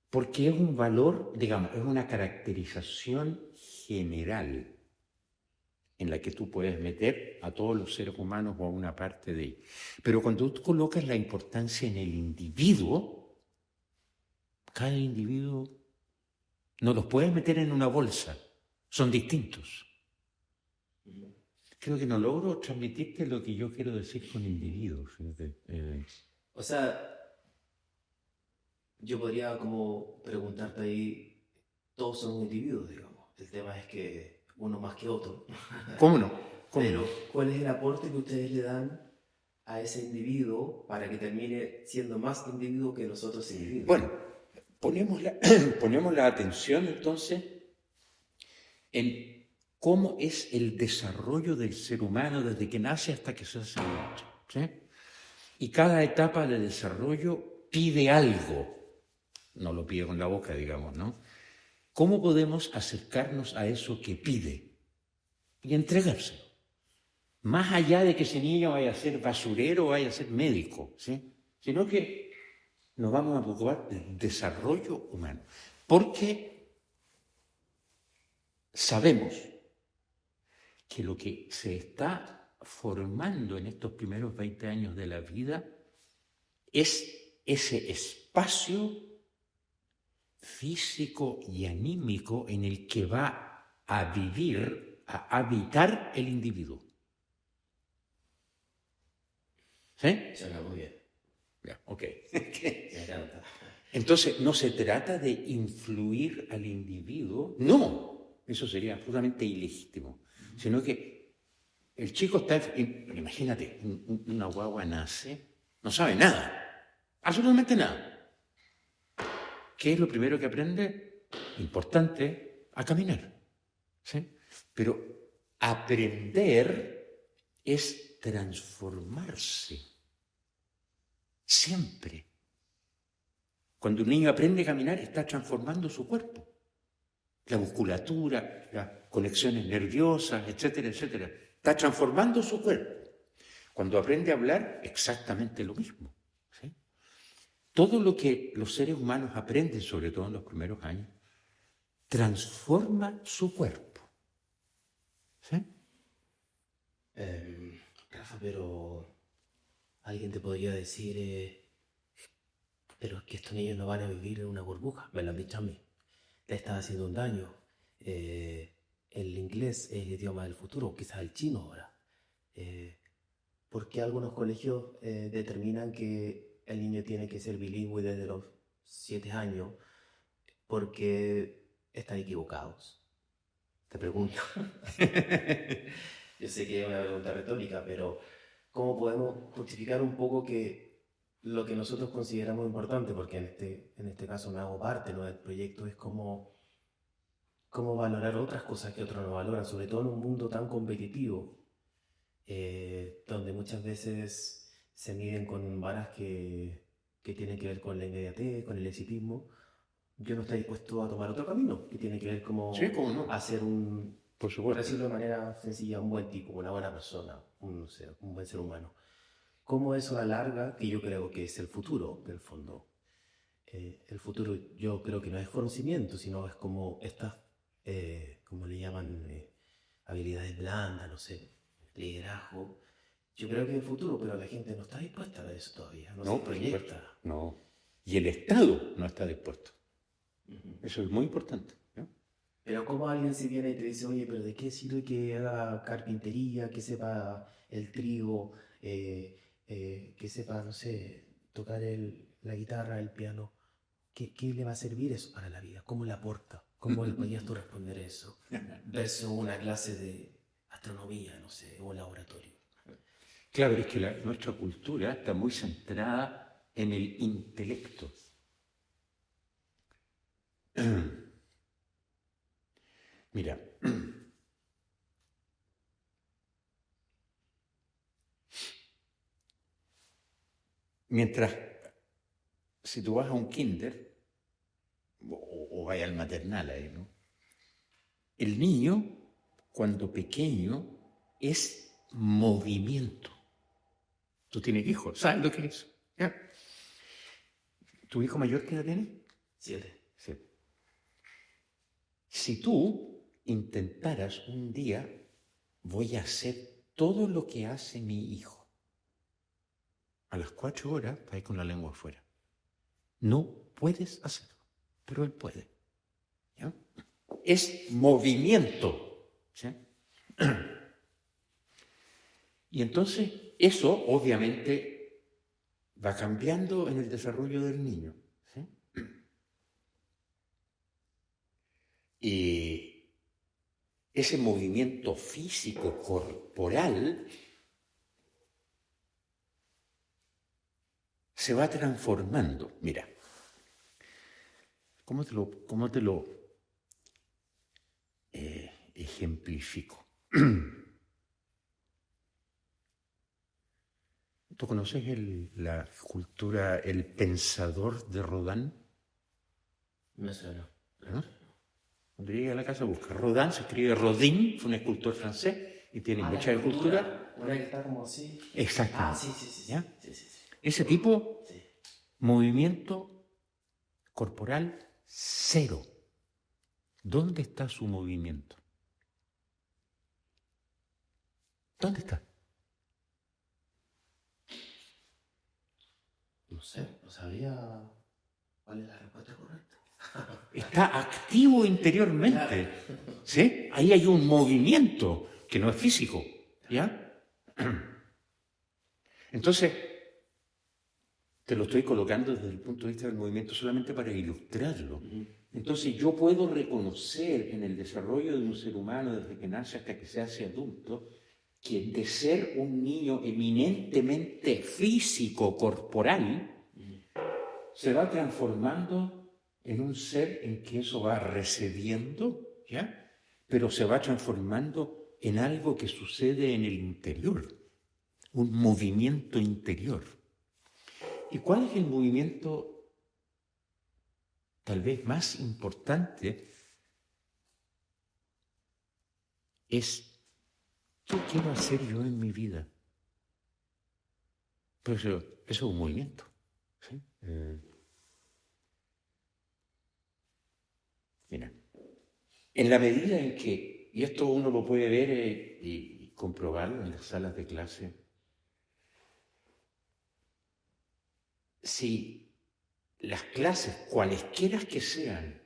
Porque es un valor, digamos, es una caracterización general en la que tú puedes meter a todos los seres humanos o a una parte de ellos. Pero cuando tú colocas la importancia en el individuo, cada individuo no los puedes meter en una bolsa, son distintos. Creo que no logro transmitirte lo que yo quiero decir con individuos. O sea, yo podría como preguntarte ahí, todos son individuos, digamos. El tema es que uno más que otro. ¿Cómo no? Pero, ¿cuál es el aporte que ustedes le dan a ese individuo para que termine siendo más individuo que los otros individuos? Bueno, ponemos la atención entonces en cómo es el desarrollo del ser humano desde que nace hasta que se hace adulto, ¿sí? Y cada etapa de desarrollo pide algo, no lo pide con la boca, digamos, ¿no? ¿Cómo podemos acercarnos a eso que pide y entregárselo? Más allá de que ese niño vaya a ser basurero o vaya a ser médico, ¿sí? Sino que nos vamos a preocupar del desarrollo humano. Porque sabemos que lo que se está formando en estos primeros 20 años de la vida es ese espacio físico y anímico en el que va a vivir, a habitar el individuo. ¿Sí? Suena muy bien. Ya, ok. Me encanta. Entonces, no se trata de influir al individuo, no, eso sería absolutamente ilegítimo, sino que el chico está, imagínate, una guagua nace, no sabe nada, absolutamente nada. ¿Qué es lo primero que aprende? Importante, a caminar. ¿Sí? Pero aprender es transformarse. Siempre. Cuando un niño aprende a caminar, está transformando su cuerpo. La musculatura, las conexiones nerviosas, etcétera, etcétera. Está transformando su cuerpo. Cuando aprende a hablar, exactamente lo mismo. ¿Sí? Todo lo que los seres humanos aprenden, sobre todo en los primeros años, transforma su cuerpo. ¿Sí? Rafa, pero alguien te podría decir, pero es que estos niños no van a vivir en una burbuja. Me lo han dicho a mí. Le estás haciendo un daño. El inglés es el idioma del futuro, quizás el chino ahora. ¿Por qué algunos colegios determinan que el niño tiene que ser bilingüe desde los 7 años? Porque están equivocados. Te pregunto. Yo sé que es una pregunta retórica, pero ¿cómo podemos justificar un poco que lo que nosotros consideramos importante, porque en este caso me hago parte, ¿no?, del proyecto, es cómo valorar otras cosas que otros no valoran, sobre todo en un mundo tan competitivo, donde muchas veces se miden con varas que tienen que ver con la inmediatez, con el exitismo. Yo no estoy dispuesto a tomar otro camino, que tiene que ver Sí, como cómo no. hacer Por por supuesto. decirlo de manera sencilla, un buen tipo, una buena persona, un buen ser humano. Cómo eso a la larga, que yo creo que es el futuro, del fondo. El futuro yo creo que no es conocimiento, sino es como estas, como le llaman, habilidades blandas, no sé, liderazgo. Yo creo que es el futuro, pero la gente no está dispuesta a ver eso todavía, no se No, por supuesto. proyecta. No. Y el Estado no está dispuesto. Ujú. Eso es muy importante, ¿no? Pero como alguien se viene y te dice, oye, pero ¿de qué sirve que haga carpintería, que sepa el trigo, que sepa, no sé, tocar la guitarra, el piano? ¿Qué le va a servir eso para la vida? ¿Cómo le aporta? ¿Cómo le podías tú responder eso? Versus una clase de astronomía, no sé, o un laboratorio. Claro, es que nuestra cultura está muy centrada en el intelecto. Mira, mientras, si tú vas a un kinder, o vas al maternal ahí, ¿no? El niño, cuando pequeño, es movimiento. Tú tienes hijos, ¿sabes lo que es? ¿Ya? ¿Tu hijo mayor qué edad tiene? 7. Sí. Si tú intentaras un día, voy a hacer todo lo que hace mi hijo, a las 4 horas va a ir con la lengua afuera. No puedes hacerlo, pero él puede. ¿Ya? Es movimiento. ¿Sí? Y entonces eso obviamente va cambiando en el desarrollo del niño. ¿Sí? Y ese movimiento físico corporal se va transformando. Mira, ¿cómo te lo ejemplifico? ¿Tú conoces la escultura El Pensador de Rodin? Me suena. ¿No? Cuando llegue a la casa busca. Rodin se escribe Rodin, fue un escultor francés y tiene mucha escultura. Una que está como así. Exactamente. Ah, sí, sí, sí. ¿Ya? Sí, sí, sí. Ese tipo, Sí. movimiento corporal cero. ¿Dónde está su movimiento? ¿Dónde está? No sé, no sabía cuál es la respuesta correcta. Está activo interiormente. ¿Sí? Ahí hay un movimiento que no es físico. ¿Ya? Entonces, te lo estoy colocando desde el punto de vista del movimiento solamente para ilustrarlo. Entonces, yo puedo reconocer en el desarrollo de un ser humano desde que nace hasta que se hace adulto que de ser un niño eminentemente físico, corporal, se va transformando en un ser en que eso va recediendo, ¿ya? Pero se va transformando en algo que sucede en el interior, un movimiento interior. ¿Y cuál es el movimiento tal vez más importante? Es, ¿qué quiero hacer yo en mi vida? Pues eso es un movimiento. ¿Sí? Mira, en la medida en que, y esto uno lo puede ver y comprobarlo en las salas de clase, si las clases, cualesquiera que sean,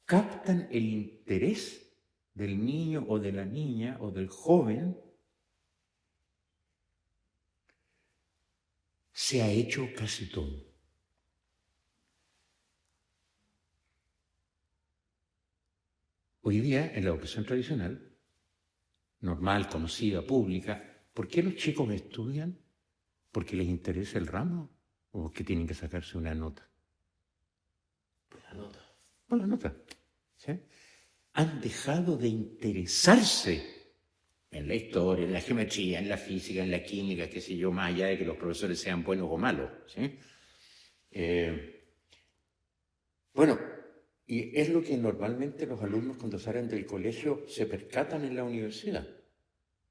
captan el interés del niño o de la niña o del joven, se ha hecho casi todo. Hoy día, en la educación tradicional, normal, conocida, pública, ¿por qué los chicos estudian? ¿Porque les interesa el ramo o que tienen que sacarse una nota? La nota. Por la nota. ¿Sí? Han dejado de interesarse en la historia, en la geometría, en la física, en la química, qué sé yo, más allá de que los profesores sean buenos o malos. ¿Sí? Bueno, y es lo que normalmente los alumnos cuando salen del colegio se percatan en la universidad,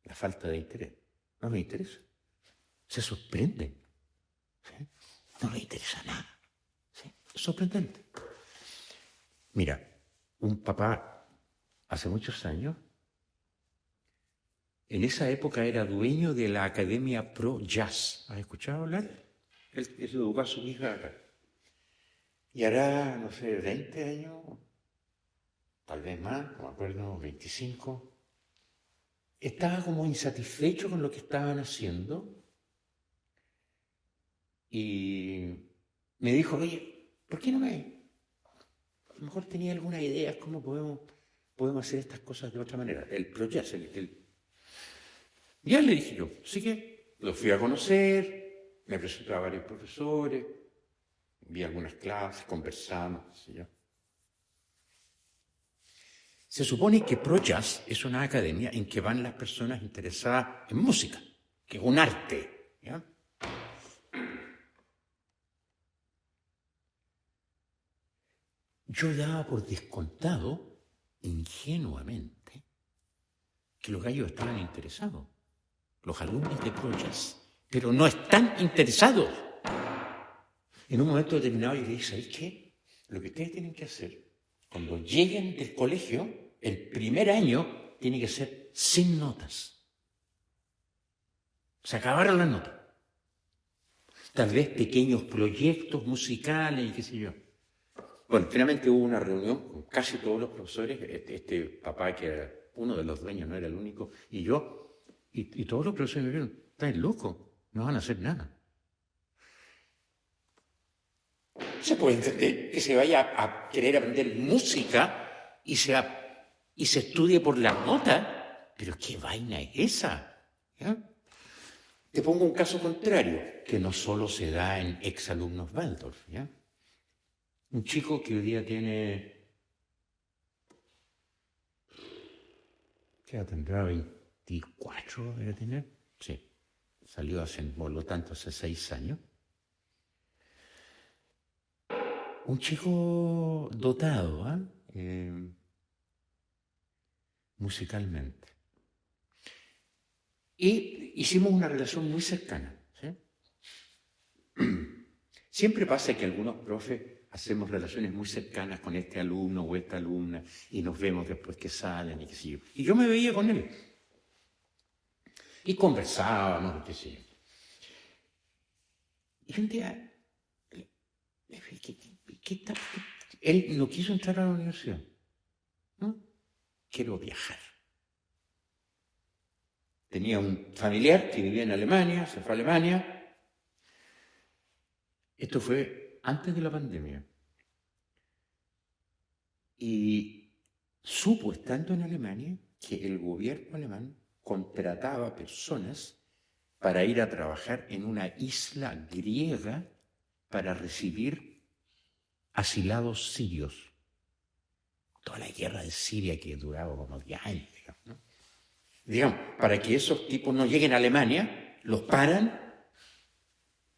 la falta de interés. No les interesa. Se sorprenden. ¿Sí? No les interesa nada. ¿Sí? Es sorprendente. Mira, un papá hace muchos años, en esa época era dueño de la Academia Pro Jazz. ¿Has escuchado hablar? Él educó a su hija acá. Y hará, no sé, 20 años, tal vez más, no me acuerdo, 25. Estaba como insatisfecho con lo que estaban haciendo y me dijo, oye, ¿por qué no me...? A lo mejor tenía alguna idea cómo podemos hacer estas cosas de otra manera. El Pro Jazz, Ya le dije yo, así que lo fui a conocer, me presenté a varios profesores, vi algunas clases, conversamos, qué sé yo. Se supone que Pro Jazz es una academia en que van las personas interesadas en música, que es un arte. ¿Ya? Yo daba por descontado, ingenuamente, que los gallos estaban interesados, los alumnos de Pro Jazz, pero no están interesados. En un momento determinado yo le dije, ¿sabéis qué? Lo que ustedes tienen que hacer, cuando lleguen del colegio, el primer año tiene que ser sin notas. Se acabaron las notas. Tal vez pequeños proyectos musicales y qué sé yo. Bueno, finalmente hubo una reunión con casi todos los profesores, este papá que era uno de los dueños, no era el único, y yo, y todos los profesores me dijeron, estás loco, no van a hacer nada. Se puede entender que se vaya a querer aprender música y se estudie por la nota, pero ¿qué vaina es esa? ¿Ya? Te pongo un caso contrario, que no solo se da en exalumnos Waldorf, ¿ya? Un chico que hoy día tiene, ¿qué edad tendrá? 24 debe tener. Sí, salió por lo tanto, hace 6 años. Un chico dotado, musicalmente. Y hicimos una relación muy cercana. ¿Sí? Siempre pasa que algunos profes hacemos relaciones muy cercanas con este alumno o esta alumna y nos vemos después que salen y qué sé yo. Y yo me veía con él. Y conversábamos, qué sé yo. Y un día, él no quiso entrar a la universidad. ¿No? Quiero viajar. Tenía un familiar que vivía en Alemania, se fue a Alemania. Esto fue antes de la pandemia. Y supo, estando en Alemania, que el gobierno alemán contrataba personas para ir a trabajar en una isla griega para recibir asilados sirios. Toda la guerra de Siria que duraba como 10 años, digamos, ¿no? Digamos, para que esos tipos no lleguen a Alemania, los paran,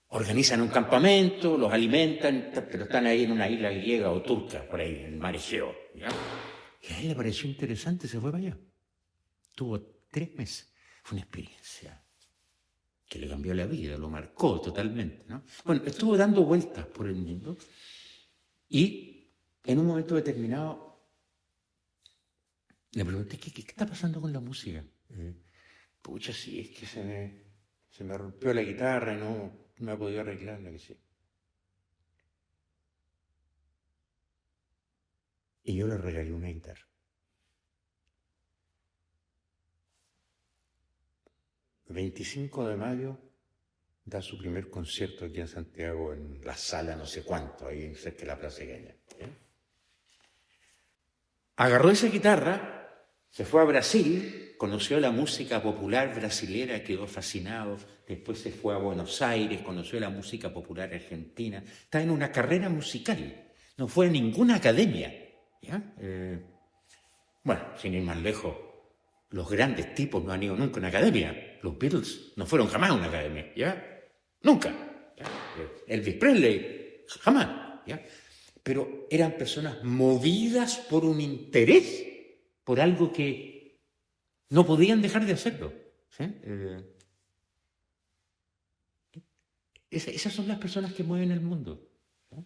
organizan un campamento, los alimentan, pero están ahí en una isla griega o turca, por ahí, en el mar Egeo. ¿Ya? Y a él le pareció interesante, se fue para allá. Tuvo 3 meses. Fue una experiencia que le cambió la vida, lo marcó totalmente, ¿no? Bueno, estuvo dando vueltas por el mundo y en un momento determinado le pregunté, ¿qué está pasando con la música? Pucha, sí, es que se me rompió la guitarra y no me ha podido arreglarla, que sí. Y yo le regalé una guitarra. El 25 de mayo da su primer concierto aquí en Santiago, en la sala no sé cuánto, ahí cerca de la Plaza Gaña. Agarró esa guitarra Se fue a Brasil, conoció la música popular brasilera, quedó fascinado. Después se fue a Buenos Aires, conoció la música popular argentina. Está en una carrera musical. No fue a ninguna academia. ¿Ya? Bueno, sin ir más lejos, los grandes tipos no han ido nunca a una academia. Los Beatles no fueron jamás a una academia. ¿Ya? Nunca. ¿Ya? Elvis Presley, jamás. ¿Ya? Pero eran personas movidas por un interés, por algo que no podían dejar de hacerlo. ¿Sí? Esas son las personas que mueven el mundo. ¿No?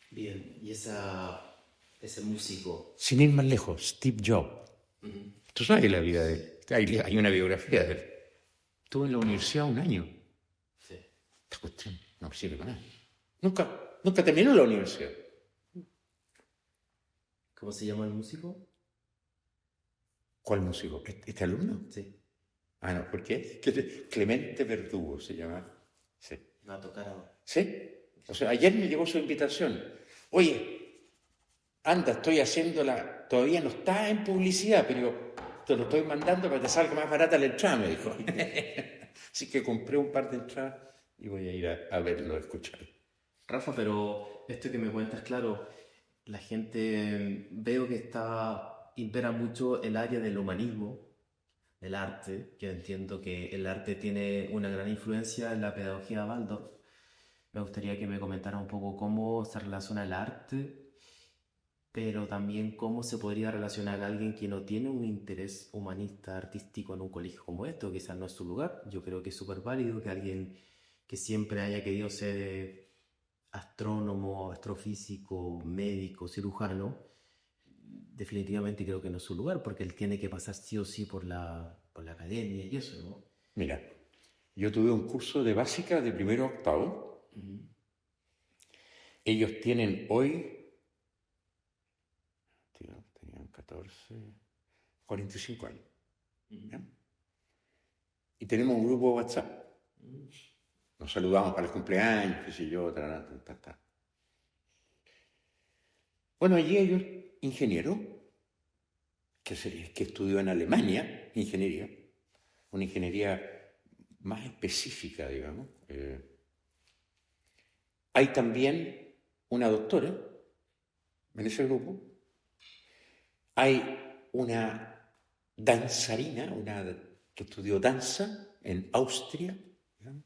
Bien, y ese músico. Sin ir más lejos, Steve Jobs. Tú sabes la vida de él. Hay una biografía de él. Estuvo en la universidad un año. Sí. Esta cuestión no sirve para nada. Nunca terminó la universidad. ¿Cómo se llama el músico? ¿Cuál músico? ¿Este alumno? Sí. Ah, no, ¿por qué? Clemente Verdugo se llama. Sí. Va a tocar ahora. ¿Sí? O sea, ayer me llegó su invitación. Oye, anda, estoy haciéndola, todavía no está en publicidad, pero te lo estoy mandando para que te salga más barata la entrada, me dijo. Así que compré un par de entradas y voy a ir a verlo, a escucharlo. Rafa, pero esto que me cuentas, claro, la gente veo que impera mucho el área del humanismo, del arte, que entiendo que el arte tiene una gran influencia en la pedagogía Waldorf. Me gustaría que me comentara un poco cómo se relaciona el arte, pero también cómo se podría relacionar a alguien que no tiene un interés humanista, artístico en un colegio como esto, quizás no es su lugar. Yo creo que es súper válido que alguien que siempre haya querido ser astrónomo, astrofísico, médico, cirujano, definitivamente creo que no es su lugar, porque él tiene que pasar sí o sí por la academia y eso, ¿no? Mira, yo tuve un curso de básica de primero a octavo. Ellos tienen hoy, tenían 45 años. ¿Ya? Y tenemos un grupo de WhatsApp. Nos saludamos para el cumpleaños, qué sé yo, ta. Bueno, allí hay un ingeniero que estudió en Alemania, ingeniería, una ingeniería más específica, digamos. Hay también una doctora en ese grupo. Hay una danzarina, que estudió danza en Austria. ¿Digamos?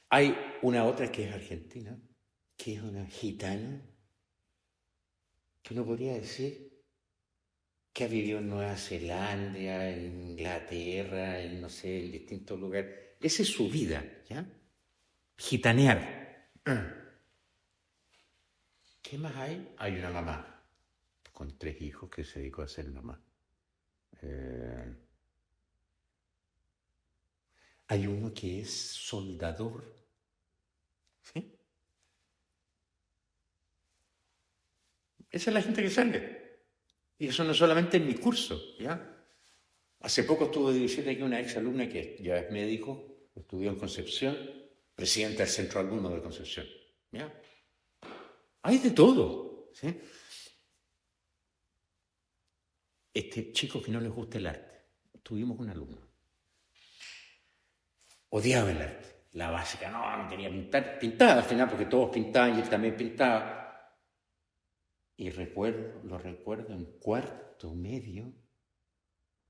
Hay una otra que es argentina, que es una gitana, que uno podría decir que ha vivido en Nueva Zelanda, en Inglaterra, en no sé, en distintos lugares. Esa es su vida, ¿ya? Gitanear. ¿Qué más hay? Hay una mamá con 3 hijos que se dedicó a ser mamá. Hay uno que es soldador. ¿Sí? Esa es la gente que sale. Y eso no solamente en mi curso, ¿ya? Hace poco estuve diciendo aquí una ex alumna que ya es médico, estudió en Concepción, presidenta del Centro Alumno de Concepción, ¿ya? Hay de todo, ¿sí? Chicos que no les gusta el arte. Tuvimos un alumno. Odiaba el arte. La básica, no quería pintar. Pintaba al final porque todos pintaban y él también pintaba. Y lo recuerdo en cuarto medio,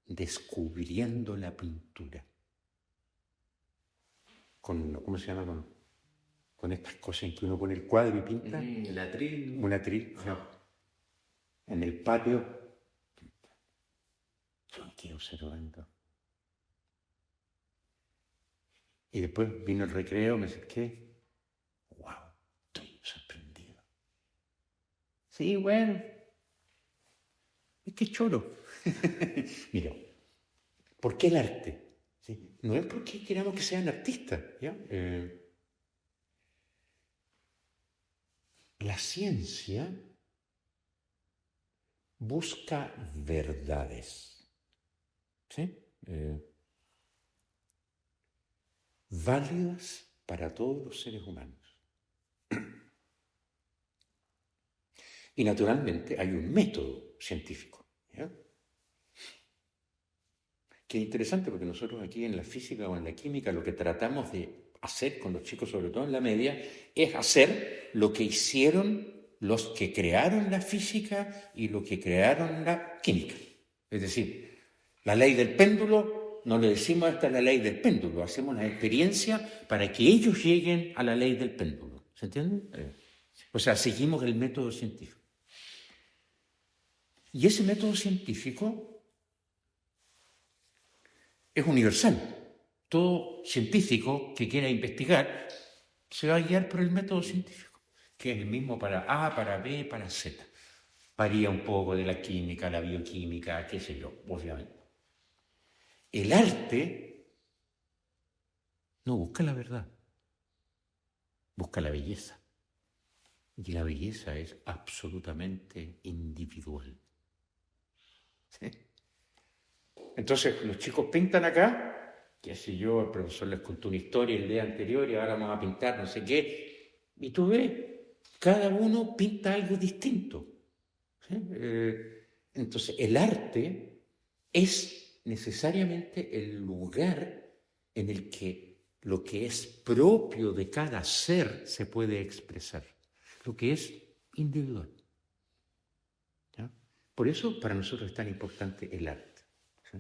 descubriendo la pintura. ¿Cómo se llama? Con estas cosas en que uno pone el cuadro y pinta. El atril. Un atril. No. En el patio. Yo me quedé observando. Y después vino el recreo, me acerqué. ¡Wow! Estoy sorprendido. Sí, bueno. Es que choro. Mira, ¿por qué el arte? ¿Sí? No es porque queramos que sean artistas, ¿ya? La ciencia busca verdades, ¿sí? Válidas para todos los seres humanos. Y naturalmente hay un método científico. ¿Ya? Que es interesante porque nosotros aquí en la física o en la química lo que tratamos de hacer con los chicos, sobre todo en la media, es hacer lo que hicieron los que crearon la física y lo que crearon la química. Es decir, la ley del péndulo, no le decimos esta es la ley del péndulo, hacemos la experiencia para que ellos lleguen a la ley del péndulo. ¿Se entiende? O sea, seguimos el método científico. Y ese método científico es universal. Todo científico que quiera investigar se va a guiar por el método científico, que es el mismo para A, para B, para Z. Varía un poco de la química, la bioquímica, qué sé yo, obviamente. El arte no busca la verdad, busca la belleza. Y la belleza es absolutamente individual. ¿Sí? Entonces, los chicos pintan acá, qué sé yo, el profesor les contó una historia el día anterior y ahora vamos a pintar no sé qué. Y tú ves, cada uno pinta algo distinto. ¿Sí? Entonces, el arte es necesariamente el lugar en el que lo que es propio de cada ser se puede expresar, lo que es individual. ¿Ya? Por eso para nosotros es tan importante el arte. ¿Sí?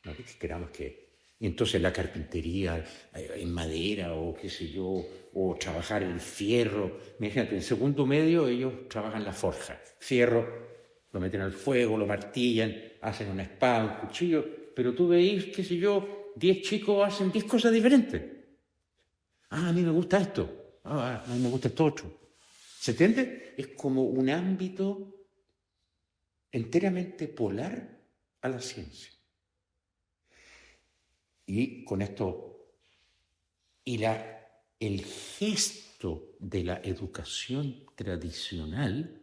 No que queramos que... Y entonces la carpintería en madera o qué sé yo, o trabajar el fierro. Imagínate, en segundo medio ellos trabajan la forja. Fierro, lo meten al fuego, lo martillan, hacen una espada, un cuchillo. Pero tú veis, qué sé yo, 10 chicos hacen 10 cosas diferentes. Ah, a mí me gusta esto. Ah, a mí me gusta esto otro. ¿Se entiende? Es como un ámbito enteramente polar a la ciencia. Y con esto, el gesto de la educación tradicional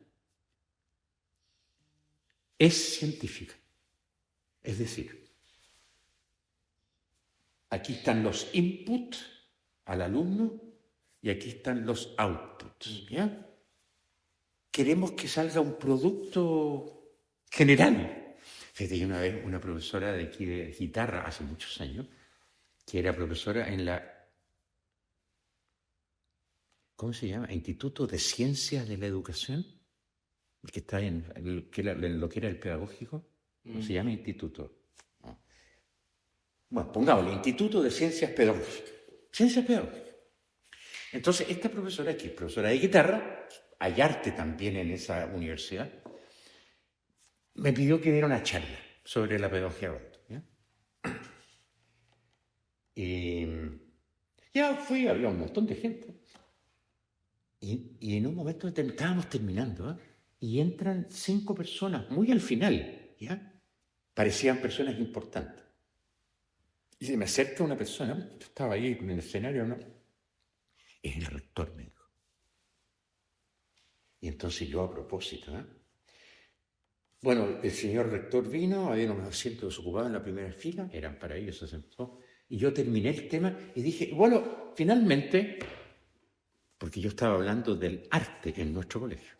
es científica. Es decir, aquí están los inputs al alumno y aquí están los outputs. ¿Ya? Queremos que salga un producto general. Fíjate, yo una vez, una profesora de aquí de guitarra, hace muchos años, que era profesora en la, ¿cómo se llama? Instituto de Ciencias de la Educación, que está en lo que era el pedagógico, ¿cómo se llama? Instituto. No. Bueno, pongámosle, Instituto de Ciencias Pedagógicas. Ciencias Pedagógicas. Entonces, esta profesora, que es profesora de guitarra, hay arte también en esa universidad, me pidió que diera una charla sobre la pedagogía adulta. ¿Ya? Y ya fui, había un montón de gente. Y en un momento estábamos terminando, ¿eh? Y entran 5 personas, muy al final, ¿ya? Parecían personas importantes. Y se me acerca una persona, yo estaba ahí en el escenario, ¿no? Es el rector, me dijo. Y entonces yo a propósito, ¿eh? Bueno, el señor rector vino, había unos asientos desocupados en la primera fila, eran para ellos, se sentó. Y yo terminé el tema y dije, bueno, finalmente, porque yo estaba hablando del arte en nuestro colegio.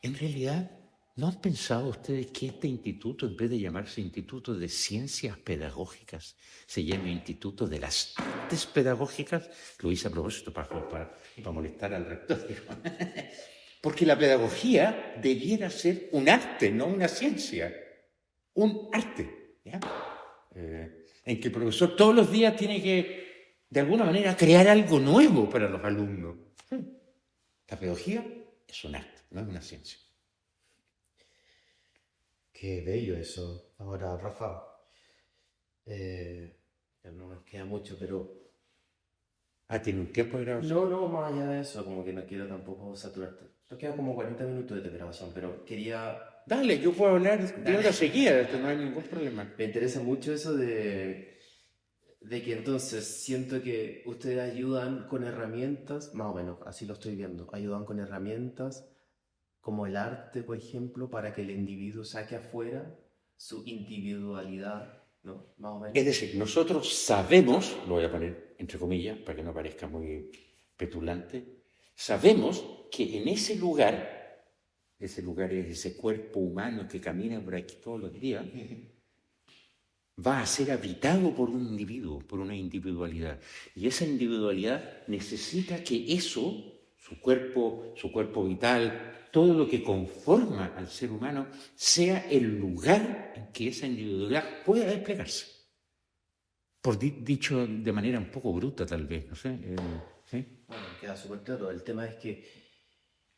En realidad, ¿no han pensado ustedes que este instituto, en vez de llamarse Instituto de Ciencias Pedagógicas, se llame Instituto de las Artes Pedagógicas? Lo hice a propósito para molestar al rector. Porque la pedagogía debiera ser un arte, no una ciencia. Un arte. ¿Ya? En que el profesor todos los días tiene que, de alguna manera, crear algo nuevo para los alumnos. La pedagogía es un arte, no es una ciencia. Qué bello eso. Ahora, Rafa, ya no nos queda mucho, pero... ¿Tiene un tiempo de grabación? No, más allá de eso, como que no quiero tampoco saturarte. Nos quedan como 40 minutos de grabación, pero quería... Dale, yo puedo hablar de hora seguida, no hay ningún problema. Me interesa mucho eso de que entonces siento que ustedes ayudan con herramientas, más o menos, así lo estoy viendo, ayudan con herramientas como el arte, por ejemplo, para que el individuo saque afuera su individualidad, ¿no? Más o menos. Es decir, nosotros sabemos, lo voy a poner entre comillas para que no parezca muy petulante, sabemos que en ese lugar ese lugar es ese cuerpo humano que camina por aquí todos los días, va a ser habitado por un individuo, por una individualidad. Y esa individualidad necesita que eso, su cuerpo vital, todo lo que conforma al ser humano, sea el lugar en que esa individualidad pueda desplegarse. Por dicho de manera un poco bruta, tal vez, no sé. ¿Sí? Bueno, queda súper claro. El tema es que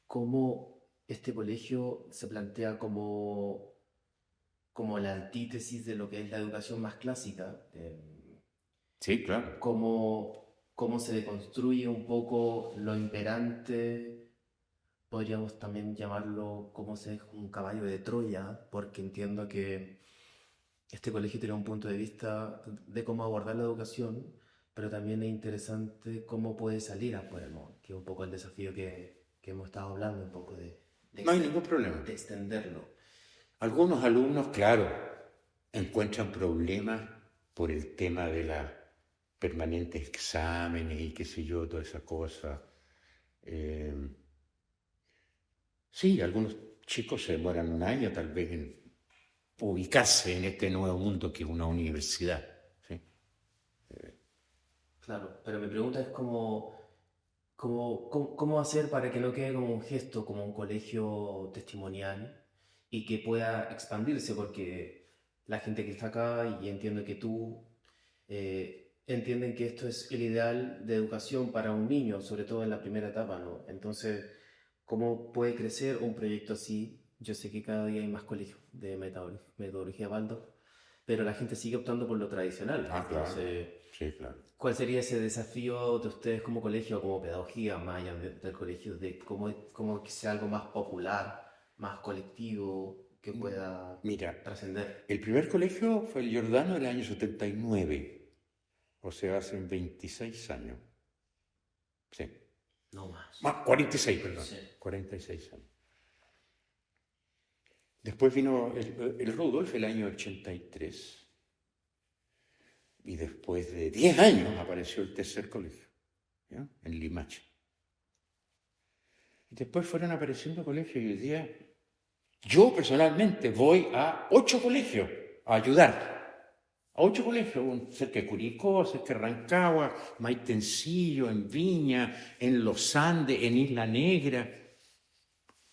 cómo este colegio se plantea como la antítesis de lo que es la educación más clásica, Sí, claro. cómo se deconstruye un poco lo imperante, podríamos también llamarlo como se es un caballo de Troya, porque entiendo que este colegio tiene un punto de vista de cómo abordar la educación, pero también es interesante cómo puede salir afuera, ¿no? Que es un poco el desafío que hemos estado hablando, un poco No hay ningún problema. de extenderlo. Algunos alumnos, claro, encuentran problemas por el tema de los permanentes exámenes y qué sé yo, toda esa cosa. Sí, algunos chicos se demoran un año tal vez en ubicarse en este nuevo mundo que es una universidad. ¿Sí? Claro, pero mi pregunta es cómo hacer para que no quede como un gesto, como un colegio testimonial y que pueda expandirse, porque la gente que está acá, y entiendo que tú, entienden que esto es el ideal de educación para un niño, sobre todo en la primera etapa, ¿no? Entonces, ¿cómo puede crecer un proyecto así? Yo sé que cada día hay más colegios de metodología Waldorf, pero la gente sigue optando por lo tradicional. Ah, claro. Entonces, Sí, claro. ¿cuál sería ese desafío de ustedes como colegio o como pedagogía, más allá del colegio, de cómo que sea algo más popular, más colectivo, que pueda Mira, trascender? el primer colegio fue el Giordano del año 79, o sea, hace 26 años. Sí. No más. 46, perdón. Sí. 46 años. Después vino el Rudolf el año 83. Y después de 10 años apareció el tercer colegio, ¿ya? En Limache. Y después fueron apareciendo colegios y hoy día yo personalmente voy a 8 colegios a ayudar. A 8 colegios, cerca de Curicó, cerca de Rancagua, Maitencillo, en Viña, en Los Andes, en Isla Negra.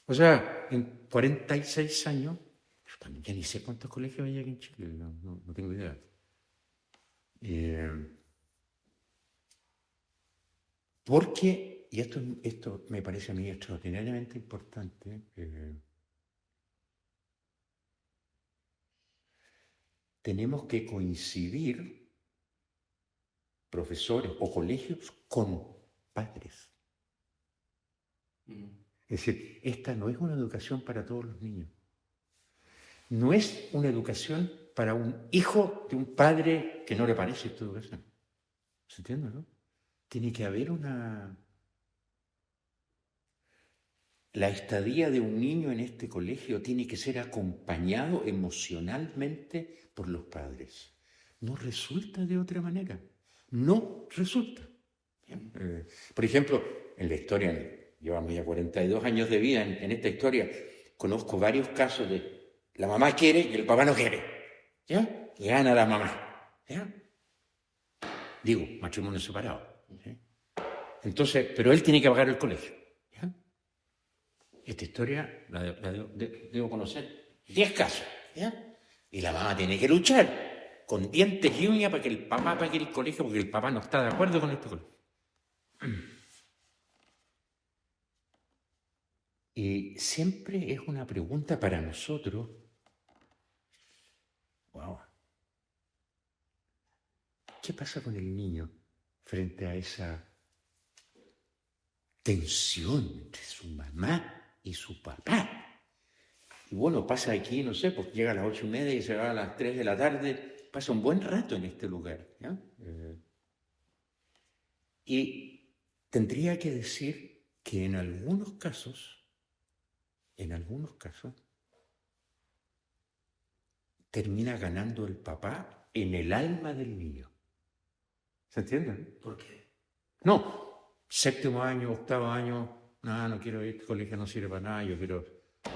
O sea, en 46 años, yo también ya ni sé cuántos colegios hay aquí en Chile, no tengo idea. Porque, y esto me parece a mí extraordinariamente importante, tenemos que coincidir, profesores o colegios, con padres. Es decir, esta no es una educación para todos los niños. No es una educación para un hijo de un padre que no le parece esta educación. ¿Se entiende, no? Tiene que haber La estadía de un niño en este colegio tiene que ser acompañado emocionalmente por los padres. No resulta de otra manera. No resulta. Por ejemplo, en la historia, llevamos ya 42 años de vida en esta historia, conozco varios casos de la mamá quiere y el papá no quiere. ¿Ya? Y gana la mamá. ¿Ya? Digo, matrimonio separado. ¿Sí? Entonces, pero él tiene que pagar el colegio. ¿Ya? Esta historia la debo conocer 10 casos. ¿Ya? Y la mamá tiene que luchar con dientes y uñas para que el papá pague el colegio porque el papá no está de acuerdo con este colegio. Y siempre es una pregunta para nosotros. Wow. ¿Qué pasa con el niño frente a esa tensión entre su mamá y su papá? Y bueno, pasa aquí, no sé, pues llega a las 8:30 y se va a las 3 de la tarde, pasa un buen rato en este lugar. ¿Ya? Y tendría que decir que en algunos casos, termina ganando el papá en el alma del niño. ¿Se entiende? ¿Por qué? No, 7º año, 8º año, no quiero ir, este colegio no sirve para nada, yo quiero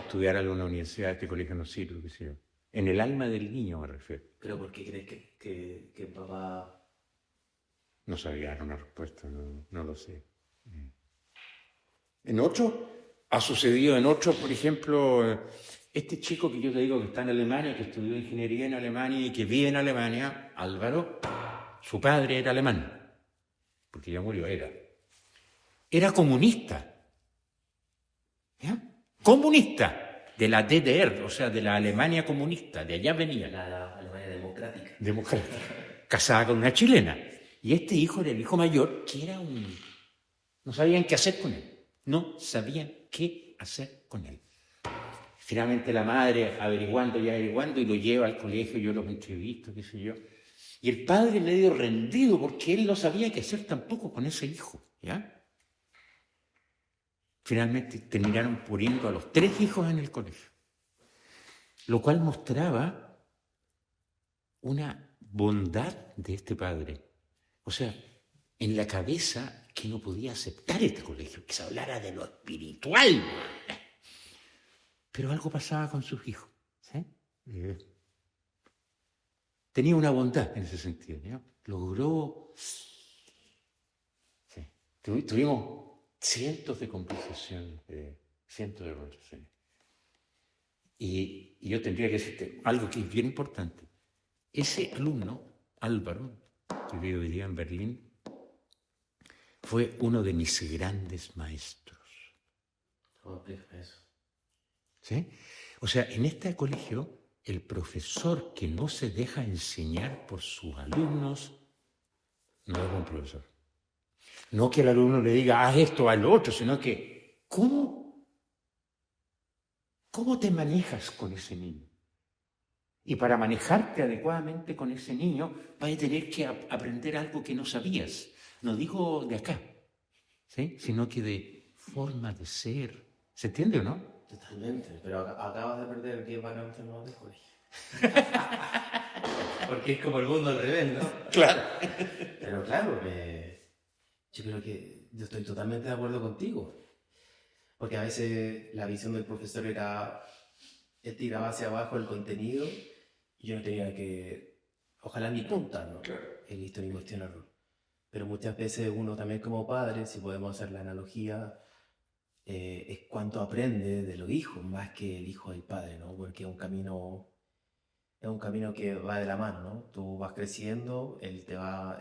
estudiar en una universidad, este colegio no sirve, qué sé yo. En el alma del niño me refiero. ¿Pero por qué crees que papá... No sabía dar una respuesta, no lo sé. En otros, ha sucedido en otros, por ejemplo, este chico que yo te digo que está en Alemania, que estudió ingeniería en Alemania y que vive en Alemania, Álvaro, su padre era alemán, porque ya murió, era comunista, ¿ya? Comunista de la DDR, o sea, de la Alemania comunista, de allá venía. La Alemania democrática. Democrática, casada con una chilena. Y este hijo era el hijo mayor, que era no sabían qué hacer con él. No sabían qué hacer con él. Finalmente la madre averiguando y lo lleva al colegio, yo los entrevisto, qué sé yo. Y el padre medio rendido porque él no sabía qué hacer tampoco con ese hijo, ¿ya? Finalmente terminaron poniendo a los 3 hijos en el colegio, lo cual mostraba una bondad de este padre. O sea, en la cabeza que no podía aceptar este colegio, que se hablara de lo espiritual. Pero algo pasaba con sus hijos, ¿sí? Tenía una bondad en ese sentido, ¿no? Logró... Sí. Tuvimos cientos de conversaciones, Y yo tendría que decirte algo que es bien importante. Ese alumno, Álvaro, que yo vivía en Berlín, fue uno de mis grandes maestros. ¿Cómo explicas eso? ¿Sí? O sea, en este colegio, el profesor que no se deja enseñar por sus alumnos no es un profesor. No que el alumno le diga, haz esto, haz lo otro, sino que, ¿cómo te manejas con ese niño? Y para manejarte adecuadamente con ese niño, vas a tener que aprender algo que no sabías. No digo de acá, ¿sí? Sino que de forma de ser. ¿Se entiende o no? Totalmente, pero acabas de perder el tiempo para no del colegio. Porque es como el mundo al revés, ¿no? Claro. Pero claro, yo creo que yo estoy totalmente de acuerdo contigo. Porque a veces la visión del profesor era tiraba hacia abajo el contenido y yo no tenía que, ojalá ni punta, ¿no? Claro. He visto ni cuestionarlo. Pero muchas veces uno también como padre, si podemos hacer la analogía, es cuánto aprende de los hijos, más que el hijo del padre, ¿no? Porque es un camino que va de la mano, ¿no? Tú vas creciendo, él te va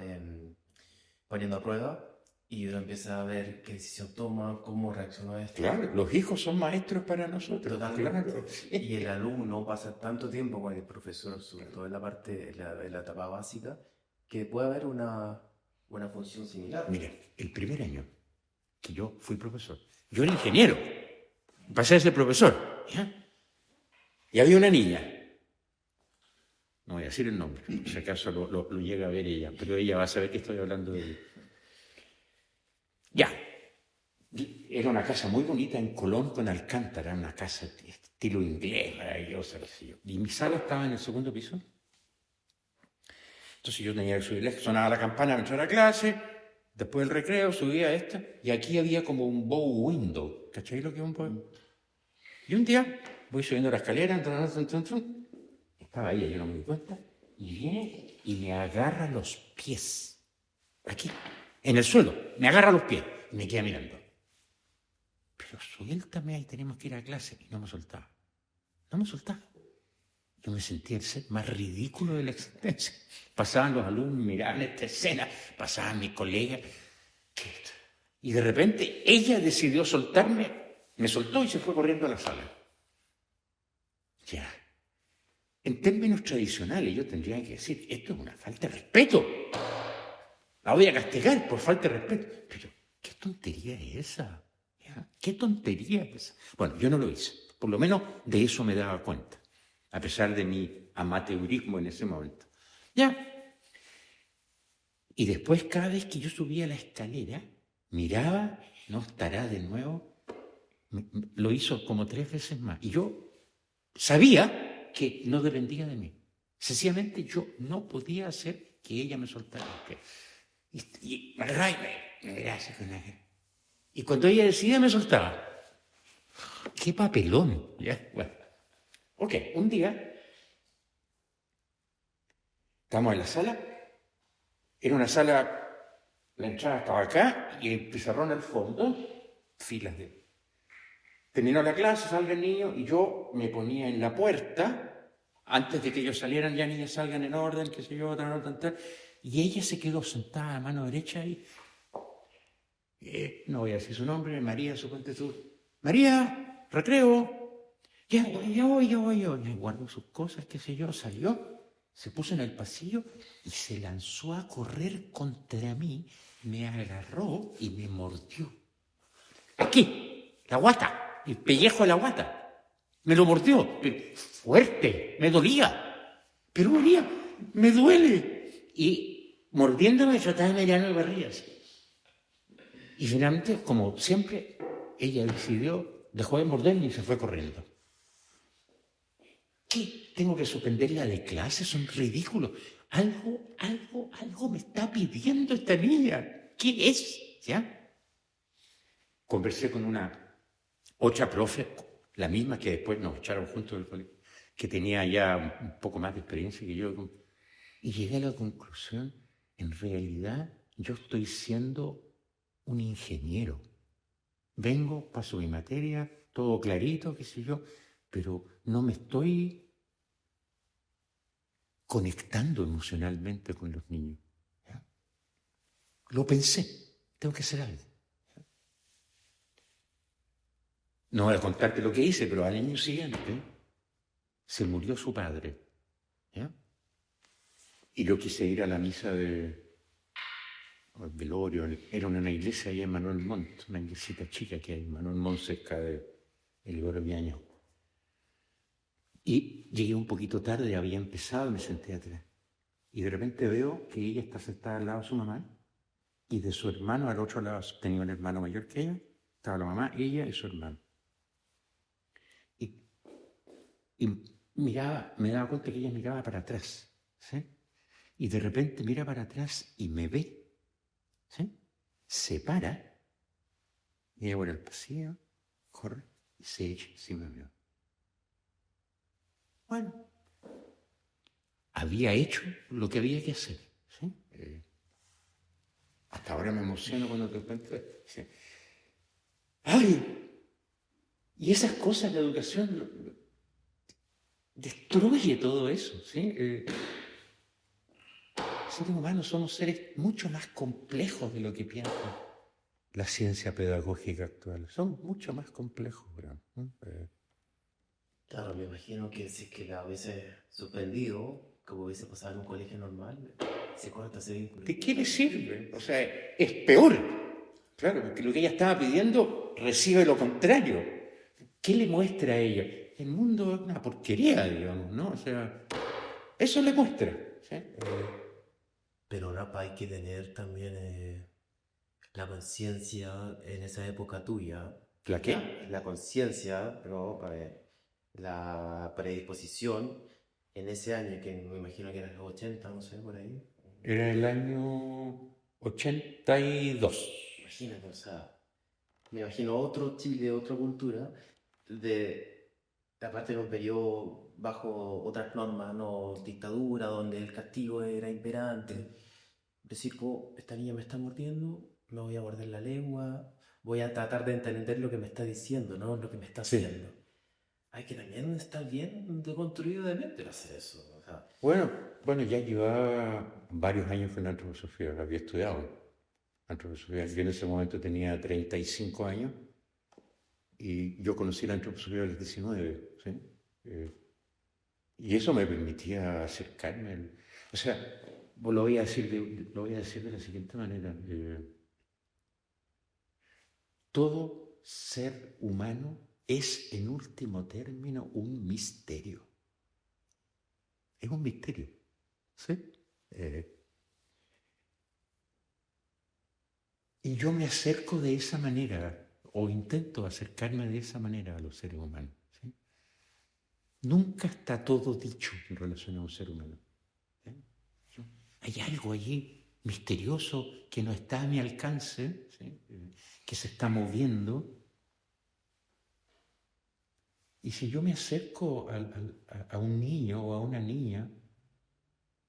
poniendo a prueba y uno empieza a ver qué decisión toma, cómo reaccionó a esto. Claro, los hijos son maestros para nosotros. Totalmente. Claro. Y el alumno pasa tanto tiempo con el profesor, sobre todo en la parte, en la etapa básica, que puede haber una función similar. Mira, el primer año que yo fui profesor, yo era ingeniero, pasé a ser profesor, ¿ya? Y había una niña, no voy a decir el nombre, si acaso lo llega a ver ella, pero ella va a saber que estoy hablando de ella. Ya, era una casa muy bonita en Colón con Alcántara, una casa de estilo inglés, maravillosa, qué sé yo. Y mi sala estaba en el segundo piso. Entonces yo tenía que subir, sonaba la campana para entrar a clase, después del recreo subía a esta, y aquí había como un bow window. ¿Cachai lo que es un bow window? Y un día voy subiendo la escalera, estaba ella, yo no me di cuenta, y viene y me agarra los pies. Aquí, en el suelo, me agarra los pies y me queda mirando. Pero suéltame, ahí tenemos que ir a clase. Y no me soltaba. Yo me sentía el ser más ridículo de la existencia. Pasaban los alumnos, miraban esta escena, pasaban mis colegas. Y de repente ella decidió soltarme, me soltó y se fue corriendo a la sala. Ya. En términos tradicionales yo tendría que decir, esto es una falta de respeto. La voy a castigar por falta de respeto. Pero, ¿qué tontería es esa? ¿Ya? ¿Qué tontería es esa? Bueno, yo no lo hice. Por lo menos de eso me daba cuenta. A pesar de mi amateurismo en ese momento. ¿Ya? Y después, cada vez que yo subía la escalera, miraba, no estará de nuevo. Lo hizo como 3 veces más. Y yo sabía que no dependía de mí. Sencillamente yo no podía hacer que ella me soltara. Y me agarraba y me miraba así con la... Y cuando ella decidía me soltaba. ¡Qué papelón! ¿Ya? Bueno. Ok, un día estamos en la sala. Era una sala, la entrada estaba acá y el pizarrón al fondo, filas de... Terminó la clase, salga el niño y yo me ponía en la puerta, antes de que ellos salieran, ya niñas salgan en orden, qué sé yo, tal. Y ella se quedó sentada a mano derecha y... no voy a decir su nombre, María, suponte tú. María, recreo. Ya voy. Y guardó sus cosas, qué sé yo, salió, se puso en el pasillo y se lanzó a correr contra mí, me agarró y me mordió. Aquí, la guata, el pellejo de la guata. Me lo mordió, pero fuerte, me dolía. Pero María, me duele. Y mordiéndome trataba de mediano de barrigas. Y finalmente, como siempre, ella decidió, dejó de morderme y se fue corriendo. ¿Qué? ¿Tengo que suspenderla de clase? Son ridículos. Algo me está pidiendo esta niña. ¿Qué es? ¿Ya? Conversé con una otra profe, la misma que después nos echaron juntos del colegio, que tenía ya un poco más de experiencia que yo. Y llegué a la conclusión, en realidad yo estoy siendo un ingeniero. Vengo, paso mi materia, todo clarito, qué sé yo, pero no me estoy conectando emocionalmente con los niños. ¿Ya? Lo pensé, tengo que hacer algo. ¿Ya? No voy a contarte lo que hice, pero al año siguiente se murió su padre. ¿Ya? Y yo quise ir a la misa de el velorio, era una iglesia ahí en Manuel Montt, una iglesita chica que hay en Manuel Montt cerca de Eliodoro Viaño. Y llegué un poquito tarde, había empezado y me senté atrás. Y de repente veo que ella está sentada al lado de su mamá y de su hermano al otro lado tenía un hermano mayor que ella, estaba la mamá, ella y su hermano. Y miraba, me daba cuenta que ella miraba para atrás, ¿sí? Y de repente mira para atrás y me ve, ¿sí? Se para, y por el pasillo, corre y se echa encima mío. Bueno, había hecho lo que había que hacer, ¿sí? Hasta ahora me emociono cuando te cuento. ¿Sí? ¡Ay! Y esas cosas, la educación destruye todo eso, ¿sí? Seres humanos somos seres mucho más complejos de lo que piensa la ciencia pedagógica actual. Son mucho más complejos, ¿verdad? Claro, me imagino que si es que la hubiese suspendido, como hubiese pasado en un colegio normal, se corta ese vínculo. ¿De qué le sirve? O sea, es peor. Claro, porque lo que ella estaba pidiendo recibe lo contrario. ¿Qué le muestra a ella? El mundo es una porquería, digamos, ¿no? O sea, eso le muestra. ¿Sí? Pero Rapa, hay que tener también la conciencia en esa época tuya. ¿La qué? La conciencia, ¿no? La predisposición en ese año, que me imagino que eran los 80, no sé, por ahí. Era el año 82. Imagínate, o sea, me imagino otro Chile, otra cultura, de, aparte de un periodo bajo otras normas, no dictadura, donde el castigo era imperante. Decir, oh, esta niña me está mordiendo, me voy a morder la lengua, voy a tratar de entender lo que me está diciendo, no lo que me está haciendo. Hay que también estar bien deconstruido de mente para hacer eso. O sea, Bueno, ya llevaba varios años en antroposofía, había estudiado antroposofía. Yo en ese momento tenía 35 años y yo conocí la antroposofía a los 19, ¿sí? Y eso me permitía acercarme. O sea, lo voy a decir de la siguiente manera. Todo ser humano es, en último término, un misterio. Es un misterio. ¿Sí? Y yo me acerco de esa manera, o intento acercarme de esa manera a los seres humanos. ¿Sí? Nunca está todo dicho en relación a un ser humano. ¿Sí? Hay algo allí misterioso que no está a mi alcance, ¿sí? Que se está moviendo. Y si yo me acerco a un niño o a una niña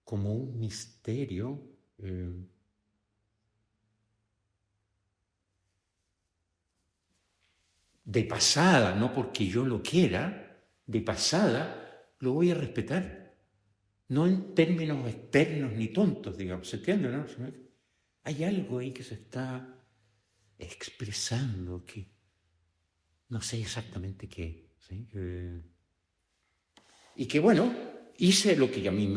como un misterio, de pasada, no porque yo lo quiera, de pasada lo voy a respetar. No en términos externos ni tontos, digamos, ¿se entiende, no? Hay algo ahí que se está expresando que no sé exactamente qué, ¿sí? Y que bueno, hice lo que a mí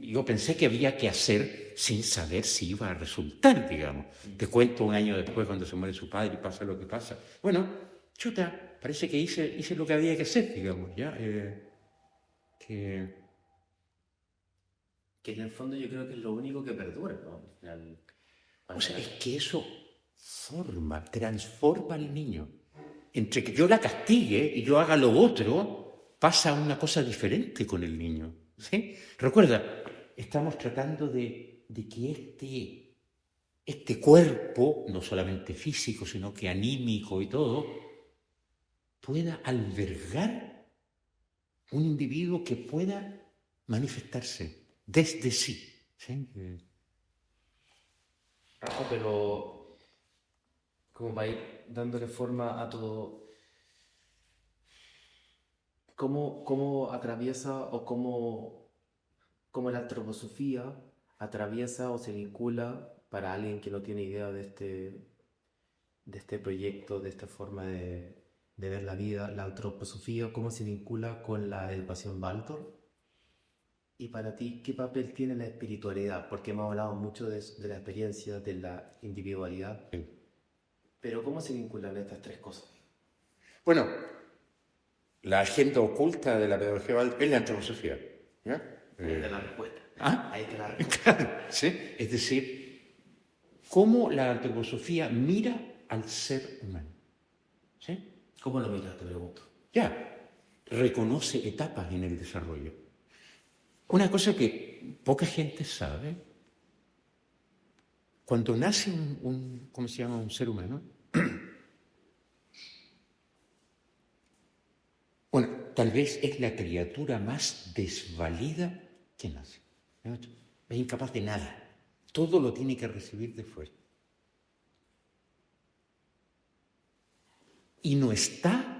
yo pensé que había que hacer sin saber si iba a resultar, digamos. Te cuento un año después cuando se muere su padre y pasa lo que pasa. Bueno, chuta, parece que hice lo que había que hacer, digamos, ¿ya? Que en el fondo yo creo que es lo único que perdura, ¿no? Al final, O sea, es que eso transforma al niño. Entre que yo la castigue y yo haga lo otro, pasa una cosa diferente con el niño. ¿Sí? Recuerda, estamos tratando de que este cuerpo, no solamente físico, sino que anímico y todo, pueda albergar un individuo que pueda manifestarse desde sí. ¿Sí? pero como va a ir dándole forma a todo, ¿cómo atraviesa o cómo la antroposofía atraviesa o se vincula para alguien que no tiene idea de este proyecto, de esta forma de ver la vida, la antroposofía, cómo se vincula con la educación Waldorf? Y para ti, ¿qué papel tiene la espiritualidad? Porque hemos hablado mucho de la experiencia, de la individualidad, Sí. pero ¿cómo se vinculan estas tres cosas? Bueno, la agenda oculta de la pedagogía Waldorf es la antroposofía. ¿Ya? Ahí está la respuesta. ¿Ah? Ahí está la respuesta. Claro, ¿sí? Es decir, cómo la antroposofía mira al ser humano. ¿Sí? ¿Cómo lo miras? Te pregunto. Ya, reconoce etapas en el desarrollo. Una cosa que poca gente sabe, cuando nace ¿cómo se llama? Un ser humano, bueno, tal vez es la criatura más desvalida que nace. ¿No? Es incapaz de nada. Todo lo tiene que recibir de fuera. Y no está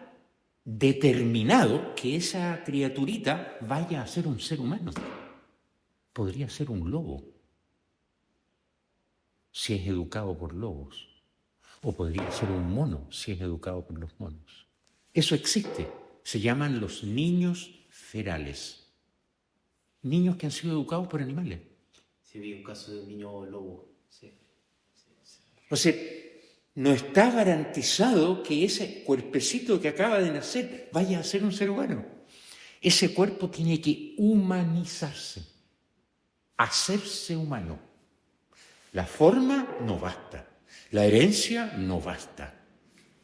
determinado que esa criaturita vaya a ser un ser humano. Podría ser un lobo, si es educado por lobos. O podría ser un mono, si es educado por los monos. Eso existe. Se llaman los niños ferales. Niños que han sido educados por animales. Sí, vi un caso de un niño lobo. Sí. O sea, no está garantizado que ese cuerpecito que acaba de nacer vaya a ser un ser humano. Ese cuerpo tiene que humanizarse, hacerse humano. La forma no basta, la herencia no basta,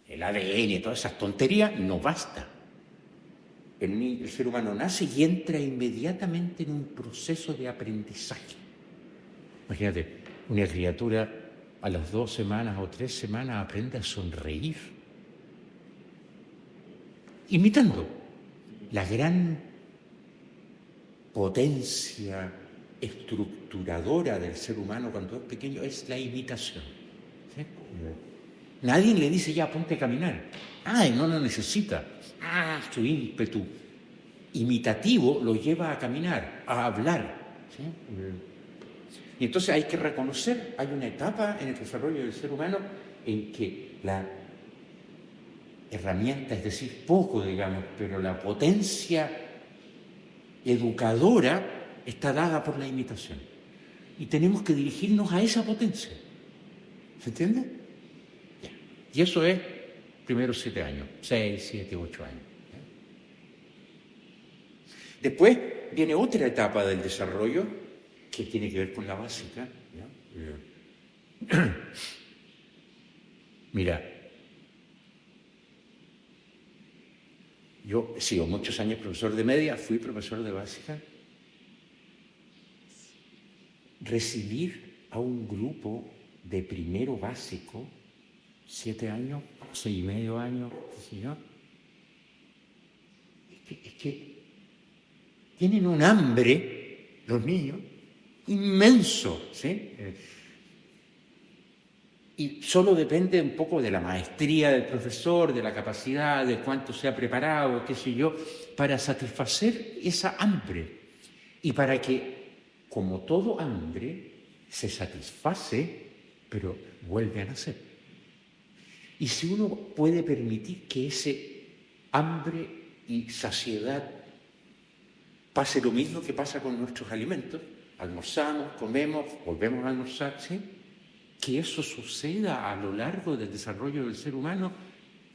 el ADN y todas esas tonterías no basta. El ser humano nace y entra inmediatamente en un proceso de aprendizaje. Imagínate, una criatura a las 2 semanas o 3 semanas aprende a sonreír, imitando la gran potencia estructuradora del ser humano cuando es pequeño, es la imitación. ¿Sí? Nadie le dice ya ponte a caminar. No lo necesita. Su ímpetu imitativo lo lleva a caminar, a hablar. ¿Sí? Y entonces hay que reconocer, hay una etapa en el desarrollo del ser humano en que la herramienta, es decir, poco, digamos, pero la potencia educadora está dada por la imitación. Y tenemos que dirigirnos a esa potencia. ¿Se entiende? Ya. Y eso es primero 7 años, 6, 7, 8 años. ¿Ya? Después viene otra etapa del desarrollo que tiene que ver con la básica. ¿Ya? Mira, yo he sido muchos años profesor de media, fui profesor de básica. Recibir a un grupo de primero básico, 7 años, 6 y medio años, qué sé yo, es que tienen un hambre, los niños, inmenso, ¿sí? Y solo depende un poco de la maestría del profesor, de la capacidad, de cuánto se ha preparado, qué sé yo, para satisfacer esa hambre. Y para que, como todo hambre, se satisface, pero vuelve a nacer. Y si uno puede permitir que ese hambre y saciedad pase lo mismo que pasa con nuestros alimentos, almorzamos, comemos, volvemos a almorzar, ¿sí? Que eso suceda a lo largo del desarrollo del ser humano,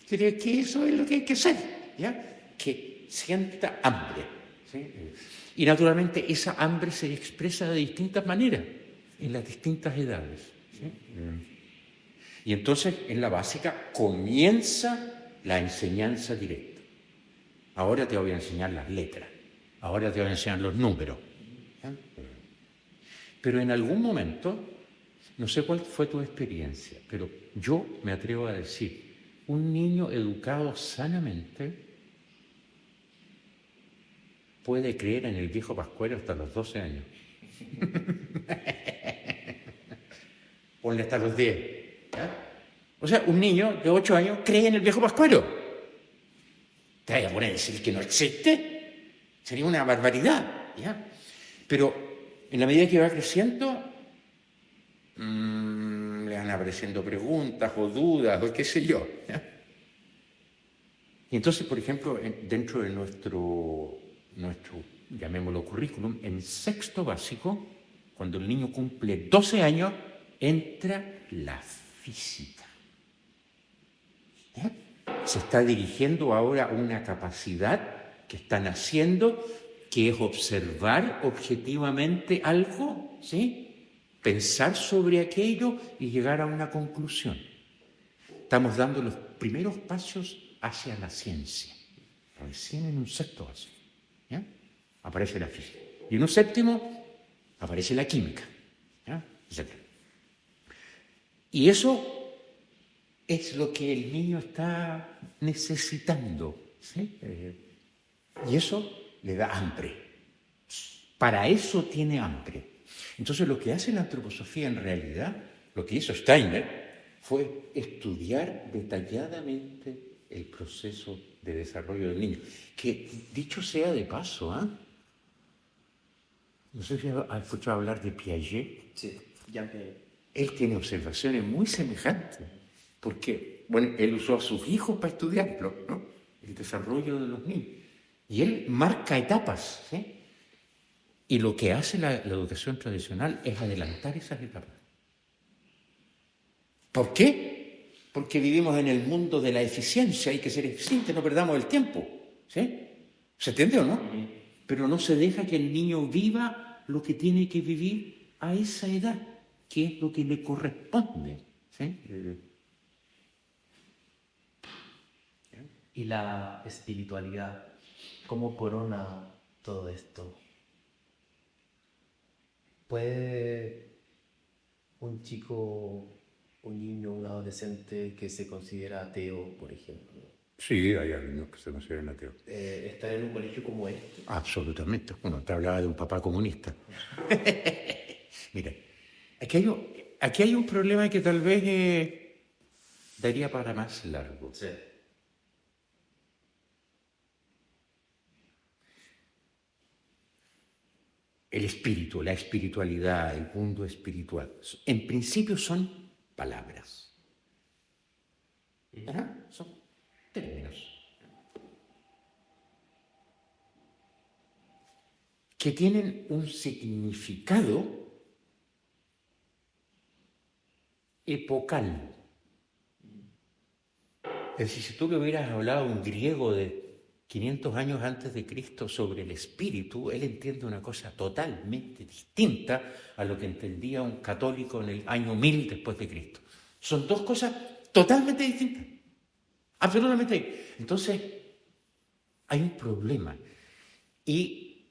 creo que eso es lo que hay que hacer, ¿ya? Que sienta hambre, ¿sí? Y naturalmente esa hambre se expresa de distintas maneras, en las distintas edades, ¿sí? Y entonces en la básica comienza la enseñanza directa. Ahora te voy a enseñar las letras, ahora te voy a enseñar los números, ¿ya? Pero en algún momento, no sé cuál fue tu experiencia, pero yo me atrevo a decir, un niño educado sanamente puede creer en el viejo Pascuero hasta los 12 años. Ponle hasta los 10. ¿Ya? O sea, un niño de 8 años cree en el viejo Pascuero. ¿Te vas a poner a decir que no existe? Sería una barbaridad, ¿ya? Pero en la medida que va creciendo, le van apareciendo preguntas o dudas o qué sé yo, ¿ya? Y entonces, por ejemplo, dentro de nuestro, llamémoslo currículum, en sexto básico, cuando el niño cumple 12 años, entra la física. ¿Ya? Se está dirigiendo ahora a una capacidad que están haciendo, que es observar objetivamente algo, ¿sí? Pensar sobre aquello y llegar a una conclusión. Estamos dando los primeros pasos hacia la ciencia. Recién en un sexto básico, ¿ya? Aparece la física. Y en un séptimo aparece la química, ¿ya? Etc. Y eso es lo que el niño está necesitando, ¿sí? Y eso le da hambre. Para eso tiene hambre. Entonces lo que hace la antroposofía en realidad, lo que hizo Steiner, fue estudiar detalladamente el proceso de desarrollo del niño. Que, dicho sea de paso, no sé si has escuchado hablar de Piaget. Sí, Jean Piaget. Él tiene observaciones muy semejantes, porque, bueno, él usó a sus hijos para estudiarlo, ¿no? El desarrollo de los niños. Y él marca etapas, ¿sí? Y lo que hace la educación tradicional es adelantar esas etapas. ¿Por qué? Porque vivimos en el mundo de la eficiencia, hay que ser eficientes, no perdamos el tiempo, ¿sí? ¿Se entiende o no? Pero no se deja que el niño viva lo que tiene que vivir a esa edad, que es lo que le corresponde, ¿sí? Y la espiritualidad, ¿cómo corona todo esto? ¿Puede un chico, un niño, un adolescente que se considera ateo, por ejemplo, Sí, hay alumnos que se consideran ateos. estar en un colegio como este? Absolutamente. Bueno, te hablaba de un papá comunista. Mira, aquí hay un problema que tal vez daría para más largo. Sí. El espíritu, la espiritualidad, el mundo espiritual, en principio son palabras. Son términos que tienen un significado epocal. Es decir, si tú le hubieras hablado a un griego de 500 años antes de Cristo sobre el espíritu, él entiende una cosa totalmente distinta a lo que entendía un católico en el año 1000 después de Cristo. Son dos cosas totalmente distintas, absolutamente. Entonces, hay un problema. Y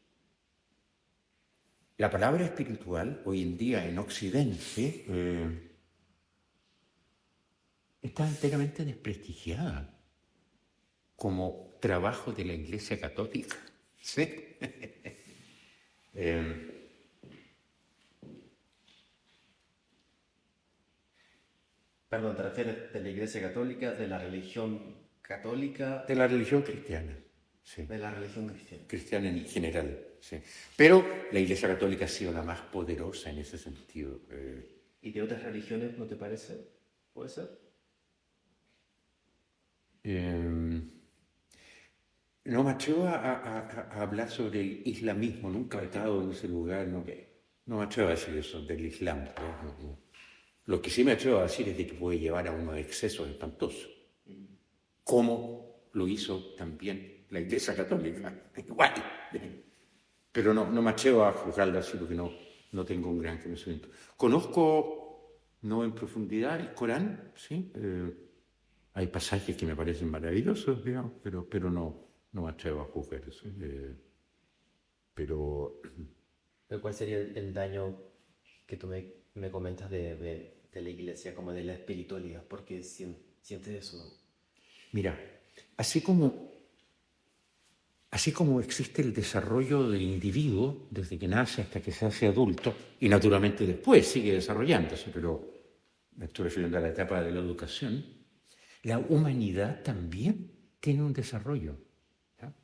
la palabra espiritual, hoy en día en Occidente, está enteramente desprestigiada. como trabajo de la Iglesia Católica. ¿Sí? Perdón, ¿te refieres de la Iglesia Católica, de la religión católica, De la religión cristiana. Sí. de la religión cristiana? Cristiana en general, sí. Pero la Iglesia Católica ha sido la más poderosa en ese sentido. ¿Y de otras religiones no te parece? ¿Puede ser? No me atrevo a hablar sobre el islamismo, nunca he estado en ese lugar, no me atrevo a decir eso del Islam. No. Lo que sí me atrevo a decir es de que puede llevar a unos excesos espantosos, como lo hizo también la Iglesia Católica, igual. Pero no me atrevo a juzgarlo así porque no tengo un gran conocimiento. Conozco, no en profundidad, el Corán, ¿sí? Hay pasajes que me parecen maravillosos, digamos, pero no me atrevo a juzgar eso. Pero ¿cuál sería el daño que tú me comentas de la iglesia, como de la espiritualidad? Porque sientes eso. Mira, así como existe el desarrollo del individuo desde que nace hasta que se hace adulto, y naturalmente después sigue desarrollándose, pero me estoy refiriendo a la etapa de la educación, la humanidad también tiene un desarrollo. ¿Ya?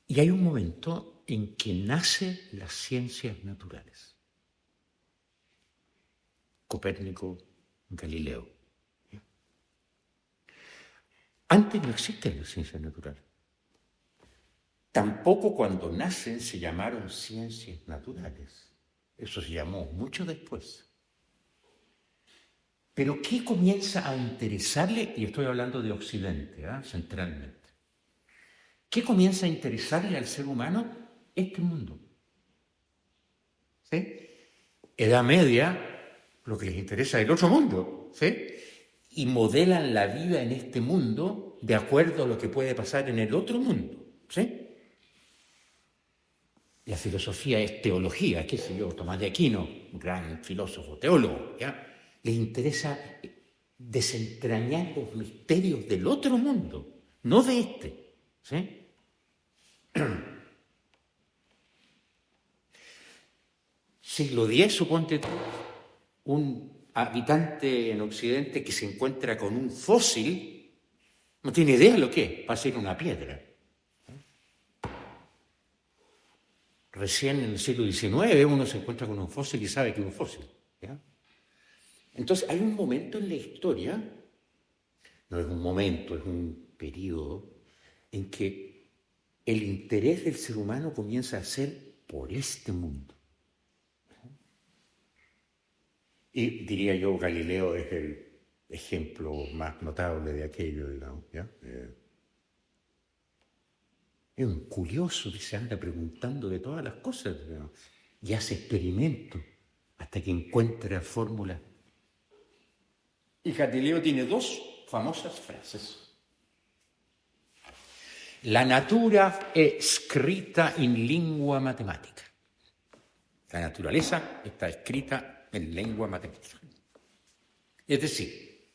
Y hay un momento en que nacen las ciencias naturales. Copérnico, Galileo. ¿Ya? Antes no existen las ciencias naturales. Tampoco cuando nacen se llamaron ciencias naturales. Eso se llamó mucho después. Pero ¿qué comienza a interesarle? Y estoy hablando de Occidente, centralmente. ¿Qué comienza a interesarle al ser humano? Este mundo. ¿Sí? Edad Media, lo que les interesa es el otro mundo. ¿Sí? Y modelan la vida en este mundo de acuerdo a lo que puede pasar en el otro mundo. ¿Sí? La filosofía es teología, qué sé yo, Tomás de Aquino, un gran filósofo, teólogo, ¿ya? Les interesa desentrañar los misterios del otro mundo, no de este, ¿sí? Siglo X, suponte tú, un habitante en Occidente que se encuentra con un fósil, no tiene idea de lo que es, va a ser una piedra. Recién en el siglo XIX uno se encuentra con un fósil y sabe que es un fósil. ¿Ya? Entonces hay un momento en la historia, no es un momento, es un periodo, en que el interés del ser humano comienza a ser por este mundo. Y diría yo, Galileo es el ejemplo más notable de aquello, digamos. ¿Ya? Es un curioso que se anda preguntando de todas las cosas, digamos, y hace experimentos hasta que encuentra fórmulas. Y Galileo tiene dos famosas frases. La natura è scritta in lingua matematica. La naturaleza está escrita en lengua matemática. Es decir,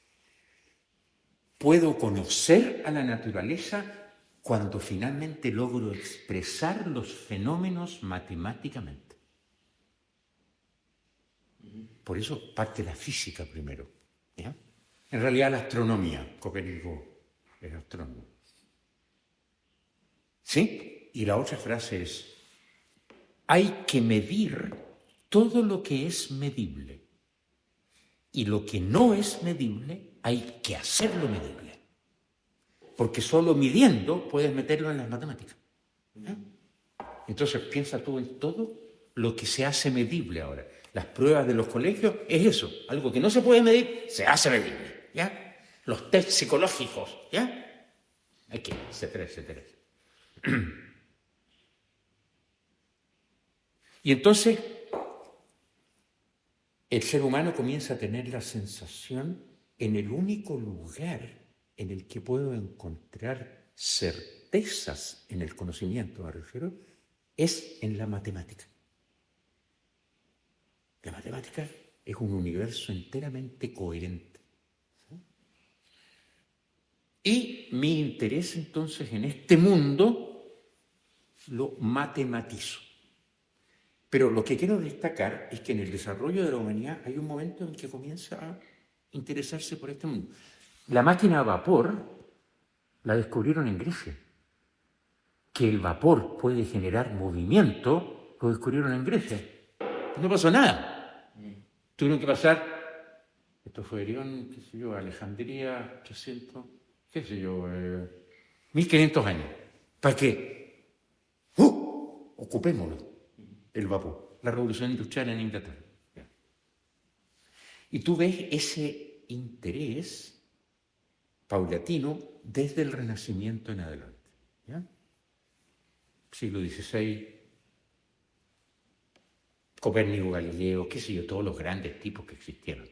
puedo conocer a la naturaleza cuando finalmente logro expresar los fenómenos matemáticamente. Por eso parte la física primero. ¿Ya? En realidad la astronomía, Copérnico es astrónomo. ¿Sí? Y la otra frase es, hay que medir todo lo que es medible. Y lo que no es medible, hay que hacerlo medible. Porque solo midiendo puedes meterlo en las matemáticas. ¿Eh? Entonces piensa tú en todo lo que se hace medible ahora. Las pruebas de los colegios es eso, algo que no se puede medir, se hace medible. ¿Ya? Los test psicológicos, ¿ya? Aquí, etcétera, etcétera. Y entonces el ser humano comienza a tener la sensación en el único lugar en el que puedo encontrar certezas en el conocimiento, me refiero, es en la matemática. La matemática es un universo enteramente coherente. Y mi interés entonces en este mundo lo matematizo. Pero lo que quiero destacar es que en el desarrollo de la humanidad hay un momento en que comienza a interesarse por este mundo. La máquina a vapor la descubrieron en Grecia. Que el vapor puede generar movimiento, lo descubrieron en Grecia. No pasó nada. Tuvieron que pasar, esto fue Herión, qué sé yo, Alejandría, 800, qué sé yo, 1500 años. ¿Para qué? Ocupémoslo, el vapor, la revolución industrial en Inglaterra. Y tú ves ese interés paulatino desde el Renacimiento en adelante. ¿Ya? Siglo XVI, Copérnico, Galileo, qué sé yo, todos los grandes tipos que existieron.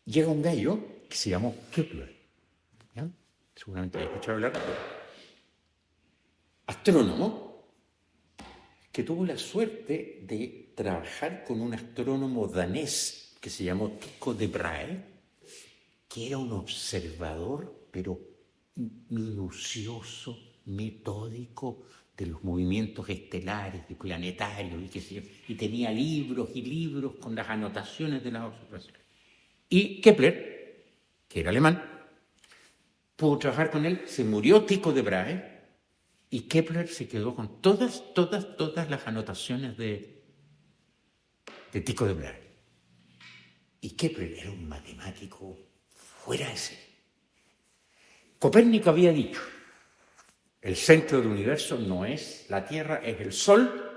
Llega un gallo que se llamó Kepler, ¿ya? Seguramente habéis escuchado hablar, astrónomo, que tuvo la suerte de trabajar con un astrónomo danés que se llamó Tycho de Brahe, que era un observador, pero minucioso, metódico de los movimientos estelares y planetarios, y qué sé yo, y tenía libros y libros con las anotaciones de las observaciones. Y Kepler, que era alemán, pudo trabajar con él, se murió Tycho de Brahe, y Kepler se quedó con todas las anotaciones de Tycho de Brahe. Y Kepler era un matemático fuera de sí. Copérnico había dicho, el centro del universo no es la Tierra, es el Sol.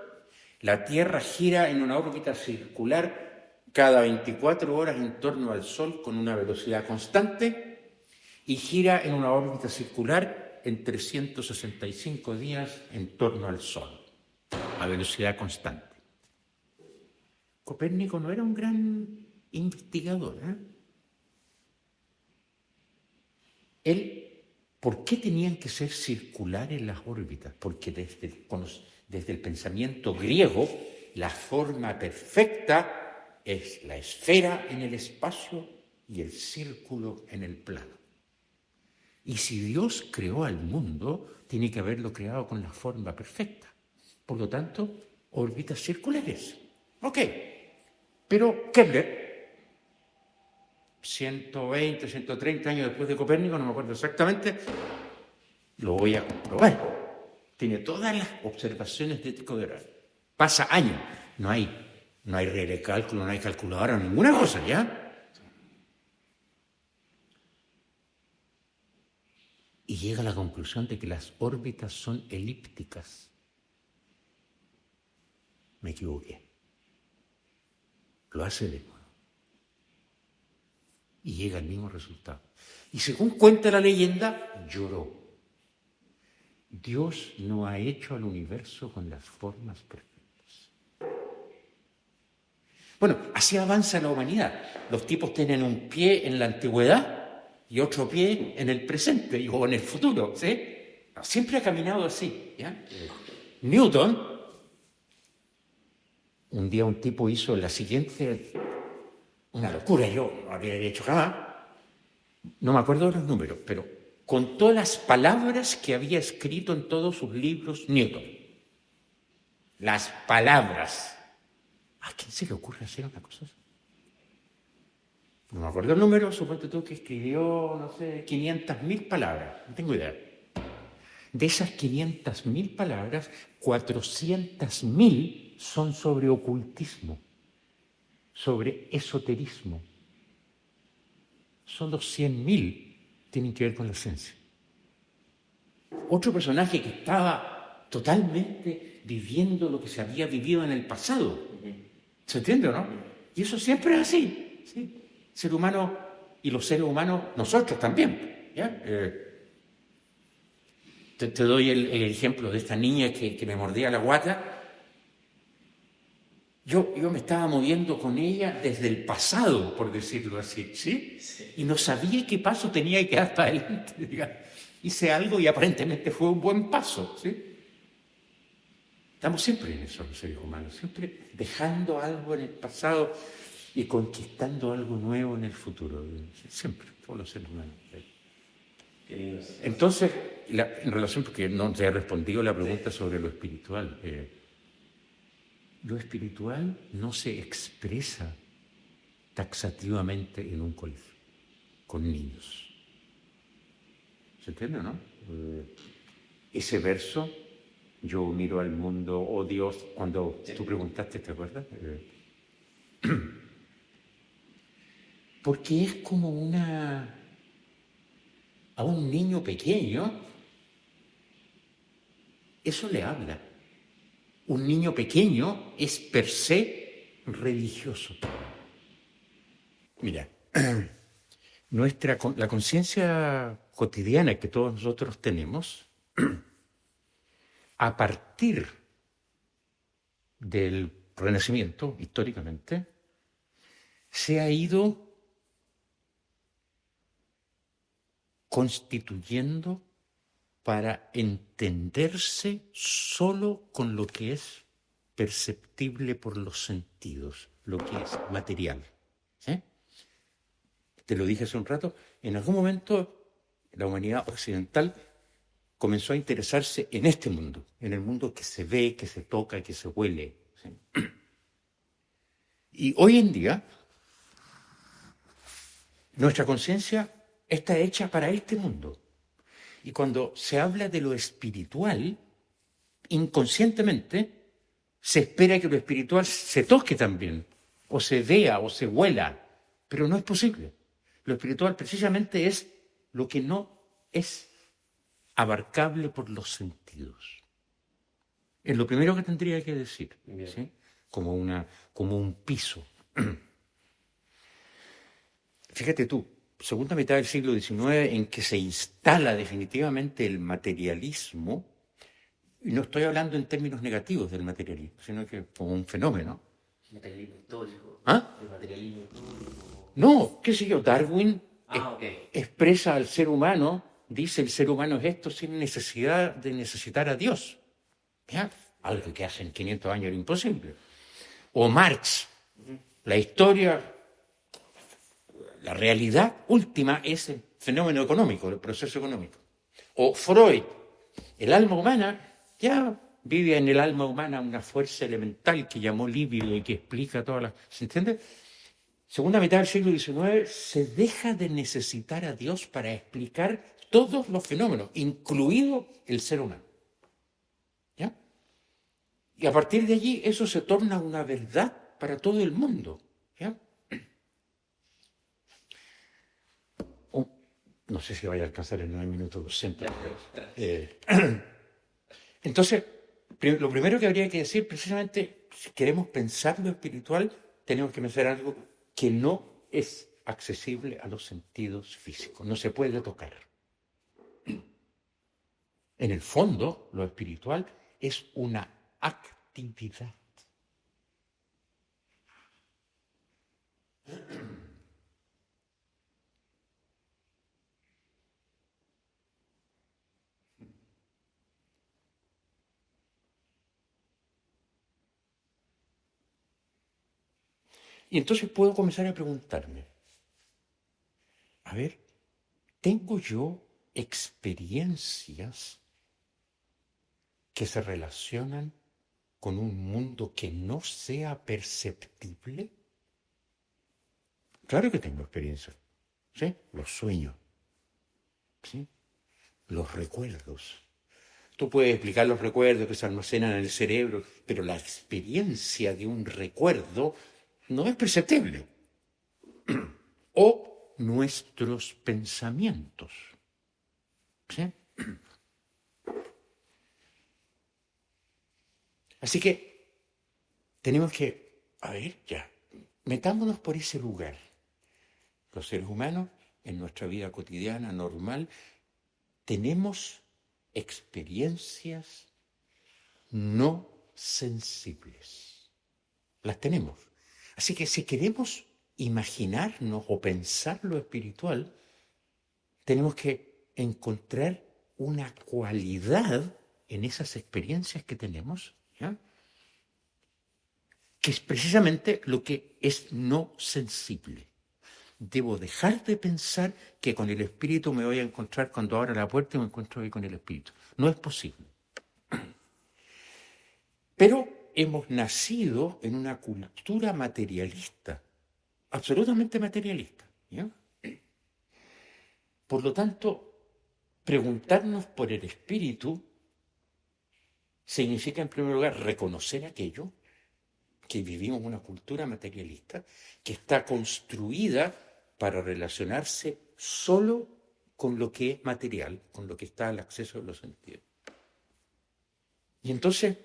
La Tierra gira en una órbita circular cada 24 horas en torno al Sol con una velocidad constante y gira en una órbita circular en 365 días en torno al Sol, a velocidad constante. Copérnico no era un gran investigador, ¿por qué tenían que ser circulares las órbitas? Porque desde el pensamiento griego, la forma perfecta es la esfera en el espacio y el círculo en el plano. Y si Dios creó al mundo, tiene que haberlo creado con la forma perfecta. Por lo tanto, órbitas circulares. Ok, pero Kepler, 120, 130 años después de Copérnico, no me acuerdo exactamente, lo voy a comprobar. Tiene todas las observaciones de Tycho de Brahe. Pasa años, no hay regla de cálculo, no hay calculadora, ninguna cosa, ¿ya? Y llega a la conclusión de que las órbitas son elípticas. Me equivoqué. Lo hace de nuevo. Y llega al mismo resultado. Y según cuenta la leyenda, lloró. Dios no ha hecho al universo con las formas perfectas. Bueno, así avanza la humanidad. Los tipos tienen un pie en la antigüedad y otro pie en el presente o en el futuro, ¿sí? Siempre ha caminado así, ¿ya? Newton, un día un tipo hizo la siguiente, una locura, yo no había hecho jamás, no me acuerdo de los números, pero contó las palabras que había escrito en todos sus libros Newton. Las palabras. ¿A quién se le ocurre hacer una cosa así? No me acuerdo el número, suponte tú que escribió, no sé, 500.000 palabras, no tengo idea. De esas 500.000 palabras, 400.000 son sobre ocultismo, sobre esoterismo. Solo 100.000 tienen que ver con la ciencia. Otro personaje que estaba totalmente viviendo lo que se había vivido en el pasado. ¿Se entiende o no? Y eso siempre es así, ¿sí? El ser humano y los seres humanos, nosotros también, ¿ya? Te doy el ejemplo de esta niña que me mordía la guata. Yo me estaba moviendo con ella desde el pasado, por decirlo así, ¿sí? Y no sabía qué paso tenía que dar para adelante. Hice algo y aparentemente fue un buen paso, ¿sí? Estamos siempre en eso los seres humanos, siempre dejando algo en el pasado y conquistando algo nuevo en el futuro. Siempre, todos los seres humanos. Entonces, en relación, porque no te he respondido la pregunta sobre lo espiritual no se expresa taxativamente en un colegio, con niños. ¿Se entiende, no? Ese verso, yo miro al mundo, oh Dios, cuando tú preguntaste, ¿te acuerdas? Porque es como a un niño pequeño, eso le habla. Un niño pequeño es per se religioso. Mira, la conciencia cotidiana que todos nosotros tenemos, a partir del Renacimiento, históricamente, se ha ido constituyendo para entenderse solo con lo que es perceptible por los sentidos, lo que es material. ¿Sí? Te lo dije hace un rato, en algún momento la humanidad occidental comenzó a interesarse en este mundo, en el mundo que se ve, que se toca, que se huele. ¿Sí? Y hoy en día, nuestra conciencia está hecha para este mundo. Y cuando se habla de lo espiritual, inconscientemente se espera que lo espiritual se toque también, o se vea, o se huela, pero no es posible. Lo espiritual precisamente es lo que no es abarcable por los sentidos. Es lo primero que tendría que decir, ¿sí? Como un piso. Fíjate tú, segunda mitad del siglo XIX, en que se instala definitivamente el materialismo, y no estoy hablando en términos negativos del materialismo, sino que como un fenómeno. ¿El materialismo histórico? ¿Ah? ¿El materialismo histórico? No, qué sé yo, Darwin Okay. expresa al ser humano, dice el ser humano es esto sin necesidad de necesitar a Dios. ¿Ya? Algo que hace en 500 años era imposible. O Marx, la historia, la realidad última es el fenómeno económico, el proceso económico. O Freud, el alma humana, ya vive en el alma humana una fuerza elemental que llamó libido y que explica todas las... ¿Se entiende? Segunda mitad del siglo XIX se deja de necesitar a Dios para explicar todos los fenómenos, incluido el ser humano. ¿Ya? Y a partir de allí eso se torna una verdad para todo el mundo. ¿Ya? No sé si vaya a alcanzar en 9 minutos siempre. Entonces, lo primero que habría que decir, precisamente, si queremos pensar lo espiritual, tenemos que pensar algo que no es accesible a los sentidos físicos, no se puede tocar. En el fondo, lo espiritual es una actividad. Y entonces puedo comenzar a preguntarme, a ver, ¿tengo yo experiencias que se relacionan con un mundo que no sea perceptible? Claro que tengo experiencias, ¿sí? Los sueños, ¿sí? Los recuerdos. Tú puedes explicar los recuerdos que se almacenan en el cerebro, pero la experiencia de un recuerdo no es perceptible. O nuestros pensamientos. ¿Sí? Así que tenemos que, metámonos por ese lugar. Los seres humanos, en nuestra vida cotidiana, normal, tenemos experiencias no sensibles. Las tenemos. Así que si queremos imaginarnos o pensar lo espiritual, tenemos que encontrar una cualidad en esas experiencias que tenemos ¿ya? Que es precisamente lo que es no sensible. Debo dejar de pensar que con el espíritu me voy a encontrar cuando abra la puerta y me encuentro ahí con el espíritu. No es posible. Pero hemos nacido en una cultura materialista, absolutamente materialista, ¿ya? Por lo tanto, preguntarnos por el espíritu significa, en primer lugar, reconocer aquello, que vivimos una cultura materialista que está construida para relacionarse solo con lo que es material, con lo que está al acceso de los sentidos. Y entonces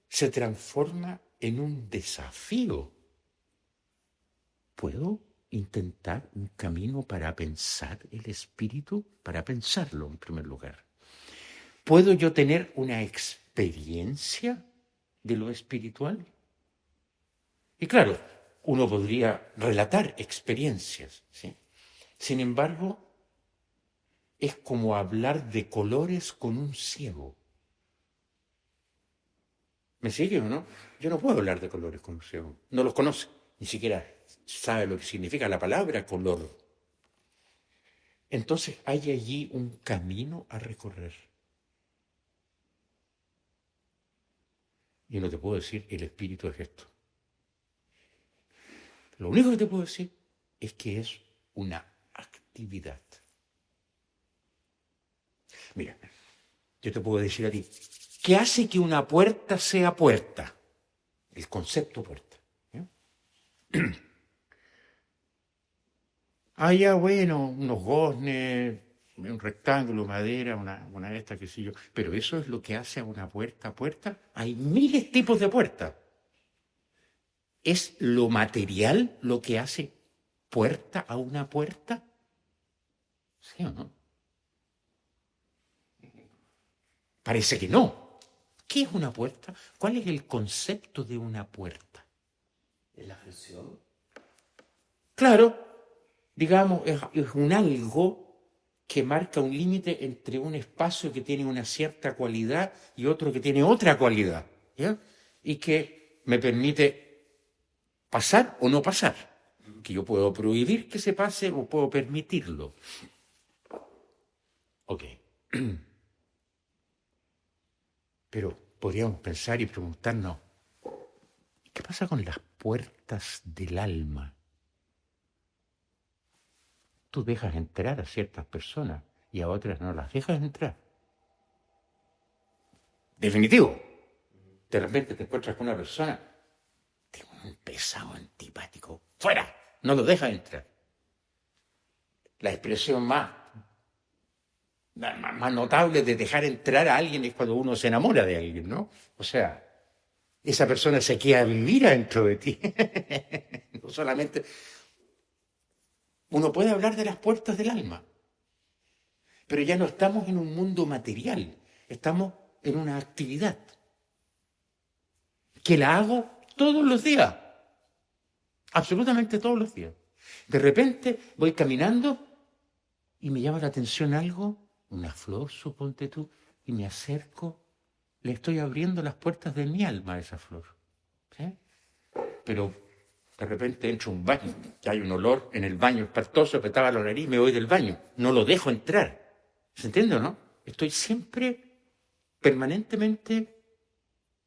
se transforma en un desafío. ¿Puedo intentar un camino para pensar el espíritu? Para pensarlo, en primer lugar. ¿Puedo yo tener una experiencia de lo espiritual? Y claro, uno podría relatar experiencias, ¿sí? Sin embargo, es como hablar de colores con un ciego. ¿Me sigue o no? Yo no puedo hablar de colores con un ciego. No los conoce, ni siquiera sabe lo que significa la palabra color. Entonces hay allí un camino a recorrer. Y no te puedo decir, el espíritu es esto. Lo único que te puedo decir es que es una actividad. Mira, yo te puedo decir a ti, ¿qué hace que una puerta sea puerta? El concepto puerta. ¿Ya? Ya bueno, unos goznes, un rectángulo, madera, una de estas, qué sé yo. Pero eso es lo que hace a una puerta puerta. Hay miles de tipos de puertas. ¿Es lo material lo que hace puerta a una puerta? ¿Sí o no? Parece que no. ¿Qué es una puerta? ¿Cuál es el concepto de una puerta? ¿Es la función? Claro, digamos, es un algo que marca un límite entre un espacio que tiene una cierta cualidad y otro que tiene otra cualidad, ¿ya? Y que me permite pasar o no pasar. Que yo puedo prohibir que se pase o puedo permitirlo. Ok. Pero podríamos pensar y preguntarnos, ¿qué pasa con las puertas del alma? Tú dejas entrar a ciertas personas y a otras no las dejas entrar. Definitivo. De repente te encuentras con una persona, tiene un pesado antipático. ¡Fuera! No lo dejas entrar. La expresión más notable de dejar entrar a alguien es cuando uno se enamora de alguien, ¿no? O sea, esa persona se queda a vivir adentro de ti. No solamente... Uno puede hablar de las puertas del alma, pero ya no estamos en un mundo material, estamos en una actividad que la hago todos los días, absolutamente todos los días. De repente voy caminando y me llama la atención algo, una flor, suponte tú, y me acerco, le estoy abriendo las puertas de mi alma a esa flor. ¿Sí? Pero de repente entro a un baño, que hay un olor en el baño espantoso, me tapa la nariz y me voy del baño. No lo dejo entrar. ¿Se entiende o no? Estoy siempre, permanentemente,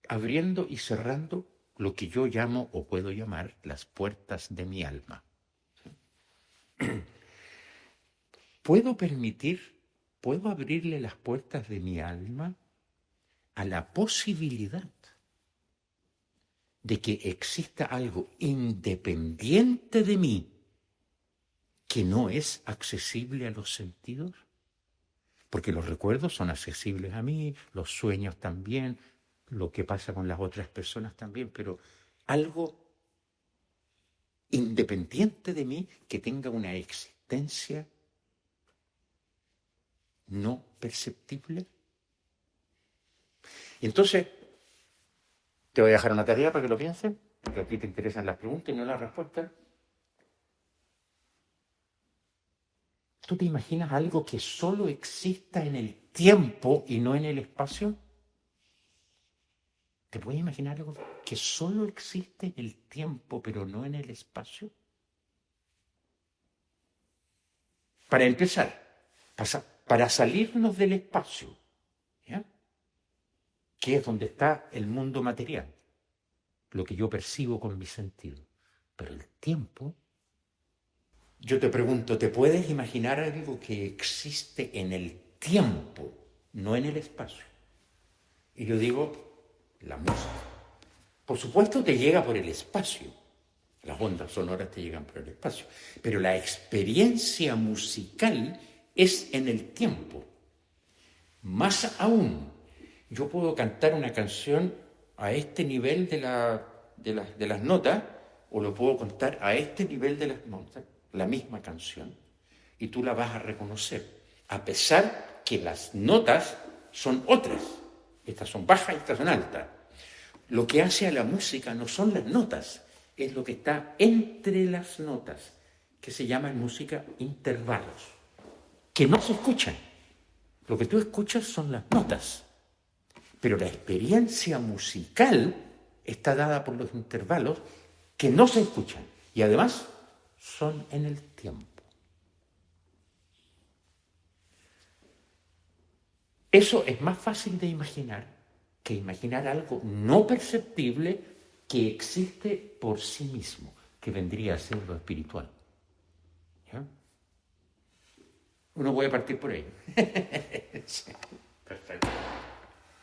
abriendo y cerrando lo que yo llamo o puedo llamar las puertas de mi alma. ¿Puedo abrirle las puertas de mi alma a la posibilidad de que exista algo independiente de mí que no es accesible a los sentidos? Porque los recuerdos son accesibles a mí, los sueños también, lo que pasa con las otras personas también, pero algo independiente de mí que tenga una existencia no perceptible. Y entonces, te voy a dejar una tarea para que lo pienses, porque aquí te interesan las preguntas y no las respuestas. ¿Tú te imaginas algo que solo exista en el tiempo y no en el espacio? ¿Te puedes imaginar algo que solo existe en el tiempo, pero no en el espacio? Para empezar, para salirnos del espacio, ¿ya? Que es donde está el mundo material, lo que yo percibo con mis sentidos. Pero el tiempo, yo te pregunto, ¿te puedes imaginar algo que existe en el tiempo, no en el espacio? Y yo digo, la música. Por supuesto te llega por el espacio, las ondas sonoras te llegan por el espacio, pero la experiencia musical es en el tiempo. Más aún, yo puedo cantar una canción a este nivel de las notas, o lo puedo cantar a este nivel de las notas, la misma canción, y tú la vas a reconocer, a pesar que las notas son otras. Estas son bajas y estas son altas. Lo que hace a la música no son las notas, es lo que está entre las notas, que se llama en música intervalos, que no se escuchan. Lo que tú escuchas son las notas, pero la experiencia musical está dada por los intervalos que no se escuchan y además son en el tiempo. Eso es más fácil de imaginar que imaginar algo no perceptible que existe por sí mismo, que vendría a ser lo espiritual. ¿Ya? Uno puede partir por ahí. Sí, perfecto.